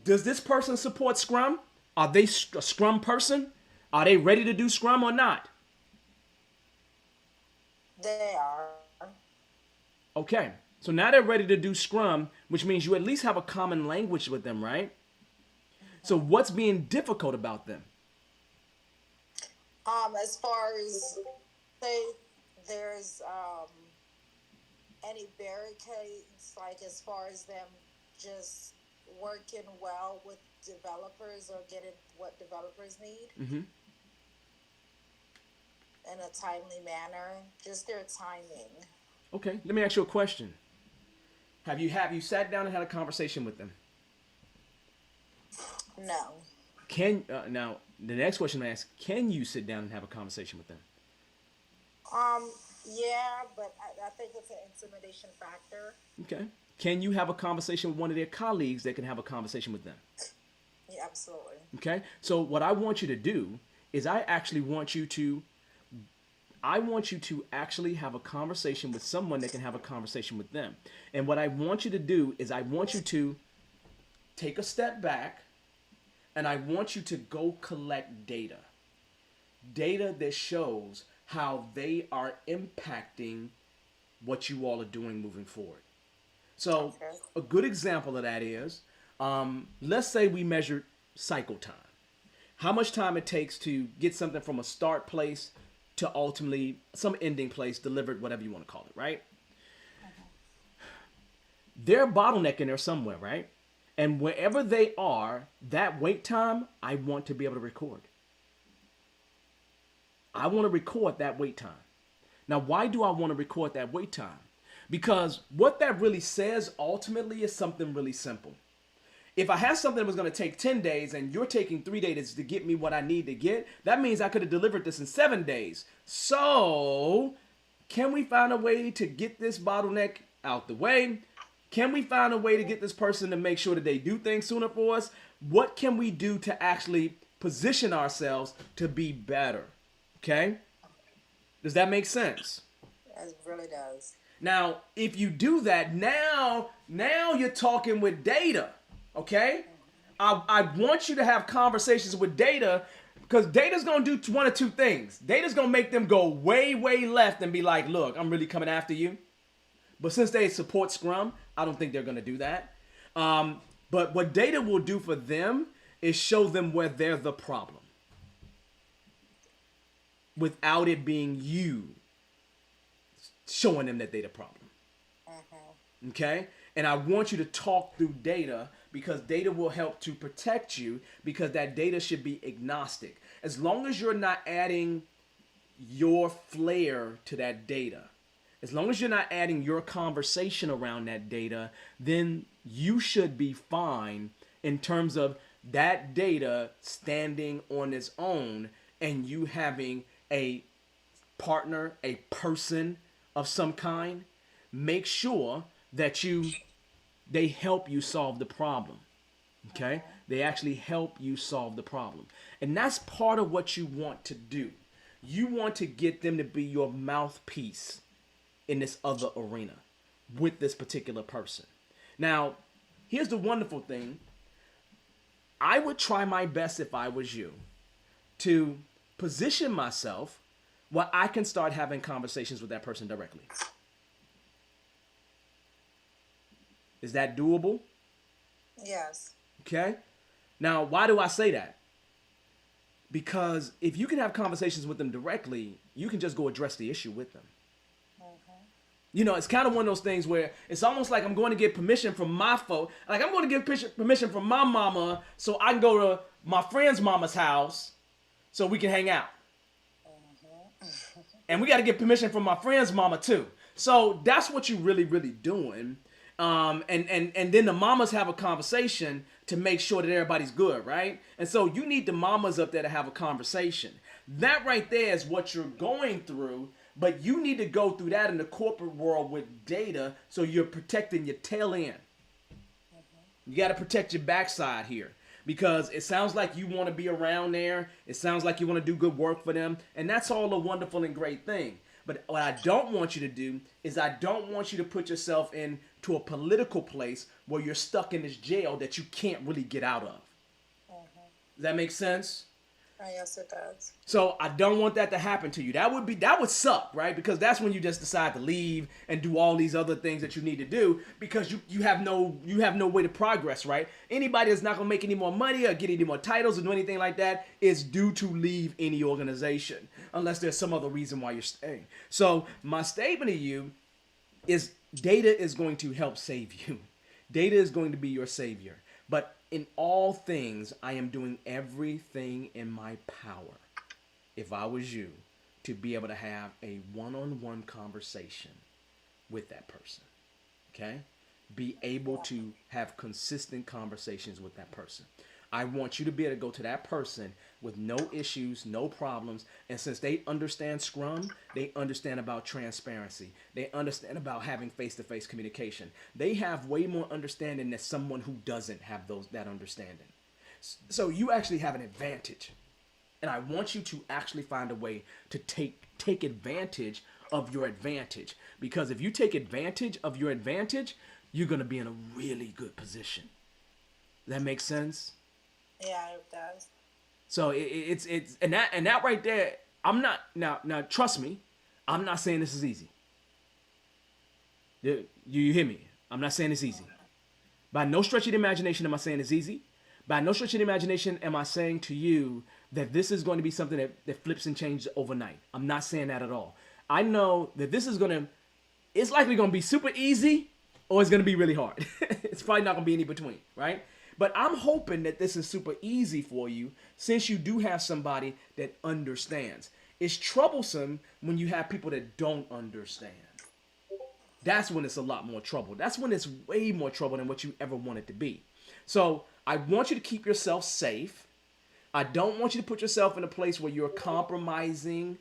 does this person support Scrum? Are they a Scrum person? Are they ready to do Scrum or not? They are. Okay. So now they're ready to do Scrum, which means you at least have a common language with them, right? So what's being difficult about them? As far as say there's any barricades, like as far as them just working well with developers or getting what developers need in a timely manner, just their timing. Okay, let me ask you a question. Have you sat down and had a conversation with them? No. Now the next question I ask: can you sit down and have a conversation with them? Yeah, but I think it's an intimidation factor. Okay. Can you have a conversation with one of their colleagues that can have a conversation with them? Yeah, absolutely. Okay. So what I want you to do is I want you to actually have a conversation with someone that can have a conversation with them. And what I want you to do is I want you to take a step back and I want you to go collect data. Data that shows how they are impacting what you all are doing moving forward. So a good example of that is, let's say we measure cycle time. How much time it takes to get something from a start place to ultimately some ending place delivered, whatever you want to call it, right? They're bottlenecking there somewhere, right? And wherever they are, that wait time, I want to be able to record. I want to record that wait time. Now, why do I want to record that wait time? Because what that really says ultimately is something really simple. If I have something that was going to take 10 days and you're taking 3 days to get me what I need to get, that means I could have delivered this in 7 days. So, can we find a way to get this bottleneck out the way? Can we find a way to get this person to make sure that they do things sooner for us? What can we do to actually position ourselves to be better? Okay? Does that make sense? It really does. Now, if you do that, now you're talking with data. Okay? I want you to have conversations with data, because data's going to do one of two things. Data's going to make them go way, way left and be like, look, I'm really coming after you. But since they support Scrum, I don't think they're going to do that. But what data will do for them is show them where they're the problem, without it being you showing them that they're the problem. Okay? And I want you to talk through data, because data will help to protect you, because that data should be agnostic. As long as you're not adding your flair to that data, as long as you're not adding your conversation around that data, then you should be fine in terms of that data standing on its own and you having a partner, a person of some kind. Make sure that they help you solve the problem. Okay? They actually help you solve the problem. And that's part of what you want to do. You want to get them to be your mouthpiece in this other arena with this particular person. Now, here's the wonderful thing. I would try my best, if I was you, to position myself Well, I can start having conversations with that person directly. Is that doable? Yes. Okay. Now, why do I say that? Because if you can have conversations with them directly, you can just go address the issue with them. You know, it's kind of one of those things where it's almost like I'm going to get permission from my folk. Like, I'm going to get permission from my mama so I can go to my friend's mama's house so we can hang out. And we got to get permission from my friend's mama too. So that's what you're really, really doing. And then the mamas have a conversation to make sure that everybody's good, right? And so you need the mamas up there to have a conversation. That right there is what you're going through. But you need to go through that in the corporate world with data so you're protecting your tail end. You got to protect your backside here because it sounds like you want to be around there. It sounds like you want to do good work for them. And that's all a wonderful and great thing. But what I don't want you to do is I don't want you to put yourself into a political place where you're stuck in this jail that you can't really get out of. Does that make sense? Yes, it does. So I don't want that to happen to you. That would suck, right? Because that's when you just decide to leave and do all these other things that you need to do because you have no way to progress, right? Anybody that's not gonna make any more money or get any more titles or do anything like that is due to leave any organization unless there's some other reason why you're staying. So my statement to you is data is going to help save you. Data is going to be your savior. But in all things, I am doing everything in my power, if I was you, to be able to have a one-on-one conversation with that person, okay? Be able to have consistent conversations with that person. I want you to be able to go to that person with no issues, no problems. And since they understand Scrum, they understand about transparency. They understand about having face-to-face communication. They have way more understanding than someone who doesn't have that understanding. So you actually have an advantage. And I want you to actually find a way to take advantage of your advantage. Because if you take advantage of your advantage, you're going to be in a really good position. Does that make sense? Yeah, it does. So it's and that right there, I'm not now trust me, I'm not saying this is easy. You hear me? I'm not saying it's easy. By no stretch of the imagination am I saying it's easy. By no stretch of the imagination am I saying to you that this is going to be something that flips and changes overnight. I'm not saying that at all. I know that it's likely going to be super easy or it's going to be really hard. It's probably not going to be any between, right? But I'm hoping that this is super easy for you since you do have somebody that understands. It's troublesome when you have people that don't understand. That's when it's a lot more trouble. That's when it's way more trouble than what you ever want it to be. So I want you to keep yourself safe. I don't want you to put yourself in a place where you're compromising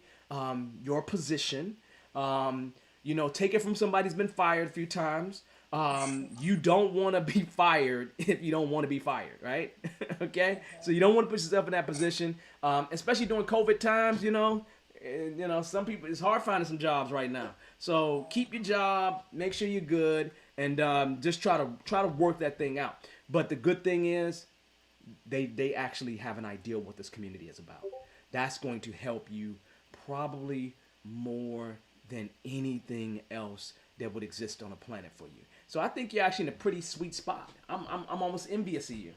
your position. Take it from somebody who's been fired a few times. You don't want to be fired if you don't want to be fired, right? Okay? So you don't want to put yourself in that position, especially during COVID times, some people, it's hard finding some jobs right now. So keep your job, make sure you're good, and just try to work that thing out. But the good thing is they actually have an idea what this community is about. That's going to help you probably more than anything else that would exist on a planet for you. So I think you're actually in a pretty sweet spot. I'm almost envious of you.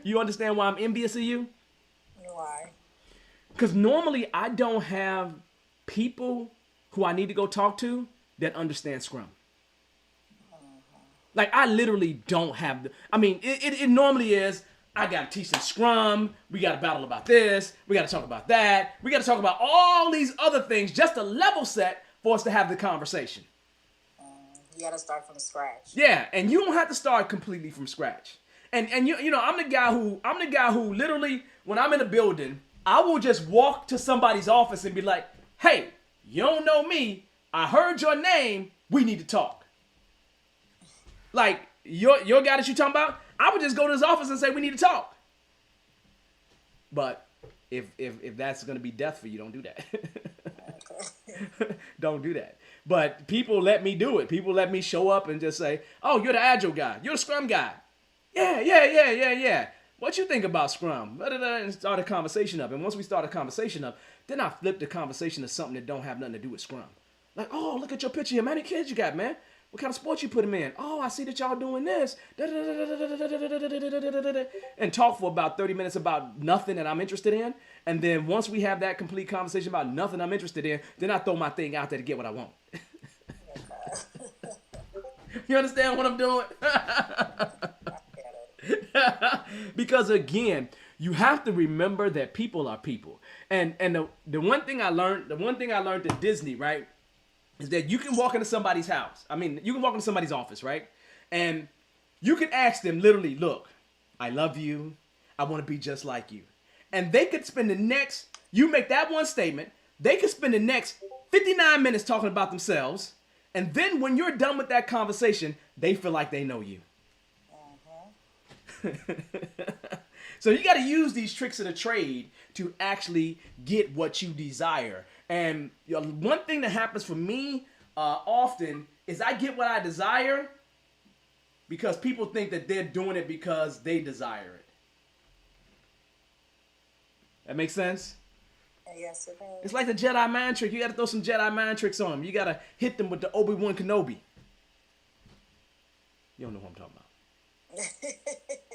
You understand why I'm envious of you? Why? Because normally I don't have people who I need to go talk to that understand Scrum. Like I literally don't have it normally is I got to teach them Scrum. We got to battle about this. We got to talk about that. We got to talk about all these other things just to level set for us to have the conversation. You got to start from scratch. Yeah, and you don't have to start completely from scratch. And I'm the guy who literally when I'm in a building, I will just walk to somebody's office and be like, "Hey, you don't know me. I heard your name. We need to talk." Like your guy that you talking about, I would just go to his office and say we need to talk. But if that's gonna be death for you, don't do that. Don't do that. But people let me do it. People let me show up and just say, "Oh, you're the Agile guy. You're the Scrum guy." Yeah. What you think about Scrum? And start a conversation up. And once we start a conversation up, then I flip the conversation to something that don't have nothing to do with Scrum. Like, oh, look at your picture here. How many kids you got, man? What kind of sports you put them in? Oh, I see that y'all doing this. And talk for about 30 minutes about nothing that I'm interested in. And then once we have that complete conversation about nothing I'm interested in, then I throw my thing out there to get what I want. You understand what I'm doing? Because again, you have to remember that people are people. And the one thing I learned at Disney, right, is that you can walk into somebody's house. I mean, you can walk into somebody's office, right? And you can ask them literally, look, I love you. I want to be just like you. And they could spend you make that one statement, they could spend the next 59 minutes talking about themselves. And then when you're done with that conversation, they feel like they know you. So you got to use these tricks of the trade to actually get what you desire. And one thing that happens for me often is I get what I desire because people think that they're doing it because they desire it. That makes sense? Yes, it does. It's like the Jedi mind trick. You got to throw some Jedi mind tricks on them. You got to hit them with the Obi-Wan Kenobi. You don't know who I'm talking about.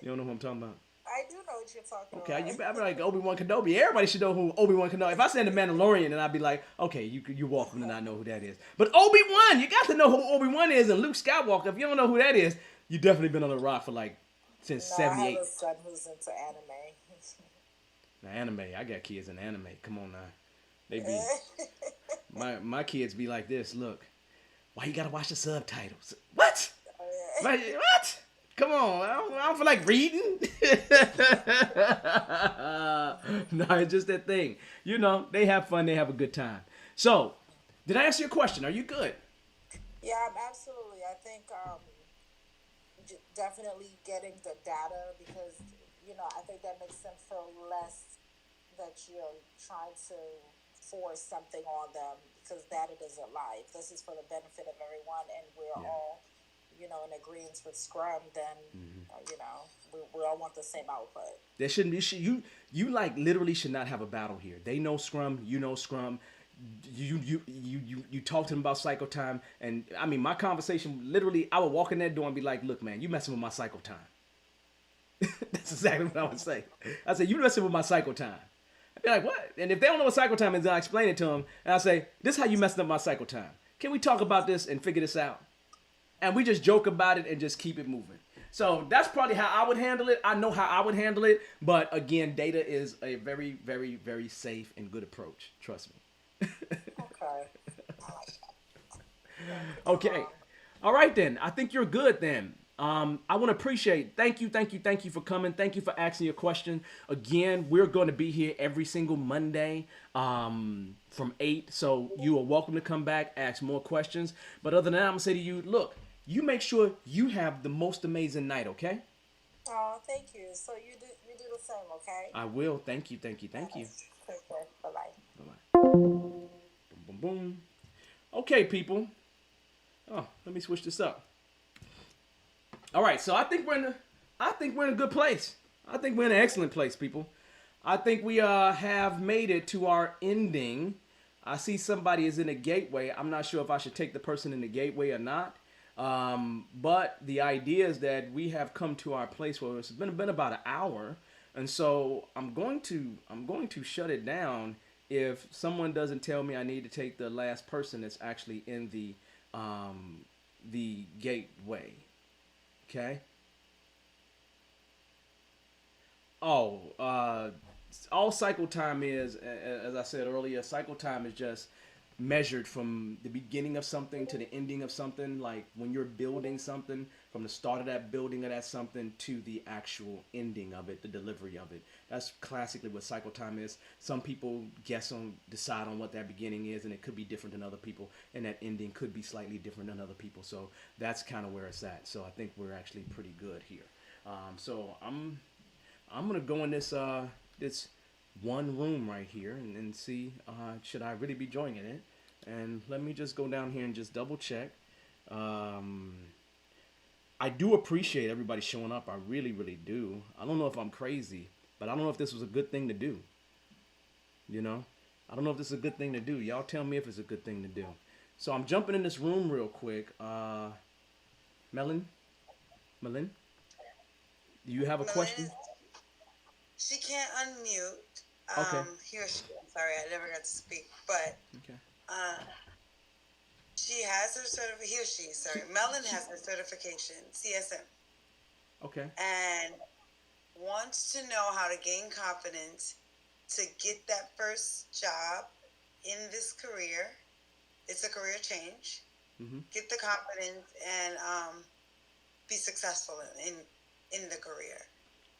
You don't know who I'm talking about? I do know what you're talking about. Okay, you better be like Obi-Wan Kenobi. Everybody should know who Obi-Wan Kenobi. If I said the Mandalorian, then I'd be like, okay, you walk them and I know who that is. But Obi-Wan, you got to know who Obi-Wan is and Luke Skywalker. If you don't know who that is, you definitely been on the rock for like since 78. I have a son who's into anime. Now, anime, I got kids in anime. Come on now. They be my kids be like this. Look, why you gotta watch the subtitles? What? Like, what? Come on, I don't feel like reading. No, it's just that thing. You know, they have fun. They have a good time. So, did I answer your question? Are you good? Yeah, absolutely. I think definitely getting the data because, I think that makes them feel less that you're trying to force something on them because data doesn't lie. If this is for the benefit of everyone and we're all in agreement with Scrum, then we all want the same output. There shouldn't be you like literally should not have a battle here. They know Scrum, you know Scrum. You talk to them about cycle time, and I mean my conversation literally I would walk in that door and be like, look man, you messing with my cycle time. That's exactly what I would say. I say, you messing with my cycle time. I'd be like, what? And if they don't know what cycle time is, then I explain it to them, and I say, this is how you messing up my cycle time. Can we talk about this and figure this out? And we just joke about it and just keep it moving. So that's probably how I would handle it. I know how I would handle it. But again, data is a very, very, very safe and good approach. Trust me. Okay. Okay. All right, then. I think you're good then. I want to appreciate, thank you for coming. Thank you for asking your question. Again, we're going to be here every single Monday from 8. So you are welcome to come back, ask more questions. But other than that, I'm going to say to you, look, you make sure you have the most amazing night, okay? Oh, thank you. So you do the same, okay? I will. Thank you. Thank you. Take care. Bye-bye. Bye-bye. Boom, boom, boom. Okay, people. Oh, let me switch this up. All right, so I think we're in a good place. I think we're in an excellent place, people. I think we have made it to our ending. I see somebody is in a gateway. I'm not sure if I should take the person in the gateway or not. But the idea is that we have come to our place where it's been about an hour, and so I'm going to shut it down if someone doesn't tell me I need to take the last person that's actually in the gateway. Okay. Oh, all cycle time is, as I said earlier, cycle time is just measured from the beginning of something to the ending of something. Like when you're building something, from the start of that building of that something to the actual ending of it, the delivery of it. That's classically what cycle time is. Some people decide on what that beginning is, and it could be different than other people, and that ending could be slightly different than other people. So that's kind of where it's at. So I think we're actually pretty good here. So I'm gonna go in this this one room right here and see should I really be joining it. And let me just go down here and just double check. I do appreciate everybody showing up. I really, really do. I don't know if I'm crazy, but I don't know if this was a good thing to do. You know, I don't know if this is a good thing to do. Y'all tell me if it's a good thing to do. So I'm jumping in this room real quick. Melon, Melon, do you have a Melanie, question? she can't unmute. Okay. He or she. I'm sorry, I never got to speak. But Okay. uh, she has her certification. He or she, sorry. Melon has her certification, CSM, Okay. and wants to know how to gain confidence to get that first job in this career. It's a career change. Mhm. Get the confidence and be successful in the career.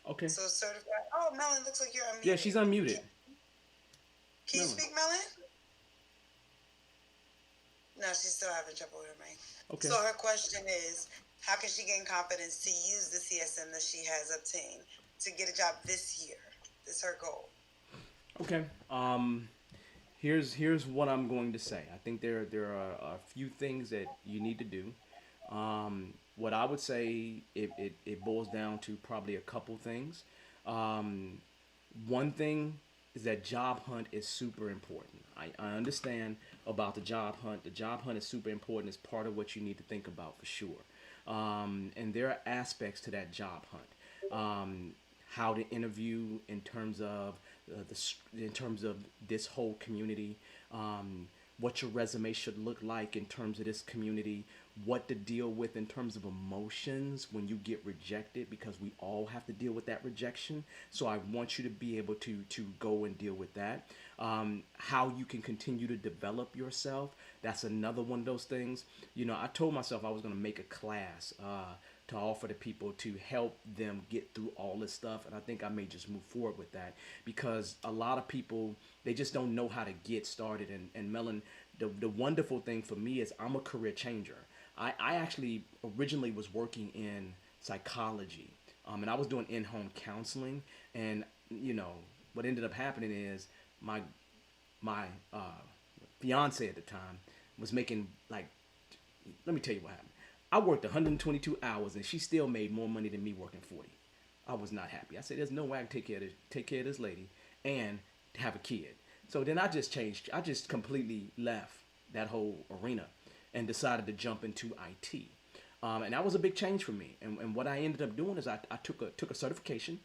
Okay. So certified. Oh, Melon, looks like you're Yeah, she's unmuted. unmuted. Can you Melon. speak, Melon? No, she's still having trouble with her mic. Okay. So her question is, how can she gain confidence to use the CSM that she has obtained to get a job this year? This is her goal. Okay. Here's what I'm going to say. I think there are a few things that you need to do. What I would say it boils down to probably a couple things. Um, One thing is that job hunt is super important. I understand about the job hunt. The job hunt is super important. It's part of what you need to think about for sure. And there are aspects to that job hunt. How to interview in terms of in terms of this whole community, what your resume should look like in terms of this community, what to deal with in terms of emotions when you get rejected, because we all have to deal with that rejection. So I want you to be able to go and deal with that. How you can continue to develop yourself. That's another one of those things. You know, I told myself I was going to make a class to offer to people to help them get through all this stuff, and I think I may just move forward with that because a lot of people, they just don't know how to get started. And Melon, the wonderful thing for me is I'm a career changer. I actually originally was working in psychology, and I was doing in-home counseling. And you know what ended up happening is my my fiance at the time was making like, let me tell you what happened. I worked 122 hours and she still made more money than me working 40. I was not happy. I said, "There's no way I can take care of this lady and have a kid." So then I just changed. I just completely left that whole arena and decided to jump into IT. And that was a big change for me. And what I ended up doing is I took a certification.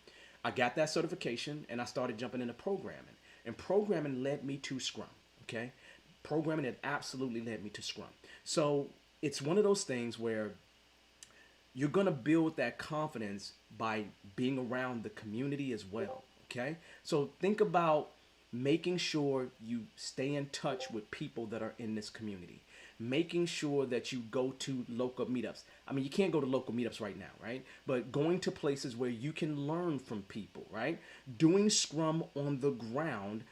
I got that certification and I started jumping into programming. And programming led me to Scrum. Okay, programming had absolutely led me to Scrum. So it's one of those things where you're going to build that confidence by being around the community as well. Okay, so think about making sure you stay in touch with people that are in this community, making sure that you go to local meetups. I mean, you can't go to local meetups right now, right? But going to places where you can learn from people, right? Doing Scrum on the ground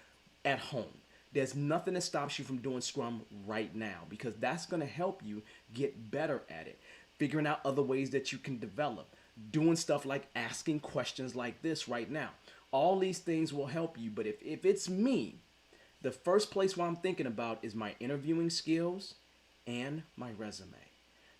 at home. There's nothing that stops you from doing Scrum right now because that's going to help you get better at it. Figuring out other ways that you can develop, doing stuff like asking questions like this right now. All these things will help you. But if it's me, the first place where I'm thinking about is my interviewing skills and my resume.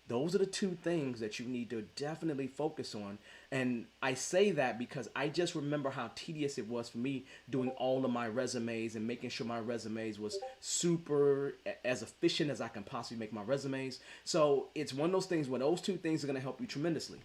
Those are the two things that you need to definitely focus on. And I say that because I just remember how tedious it was for me doing all of my resumes and making sure my resumes was super as efficient as I can possibly make my resumes. So it's one of those things where those two things are going to help you tremendously.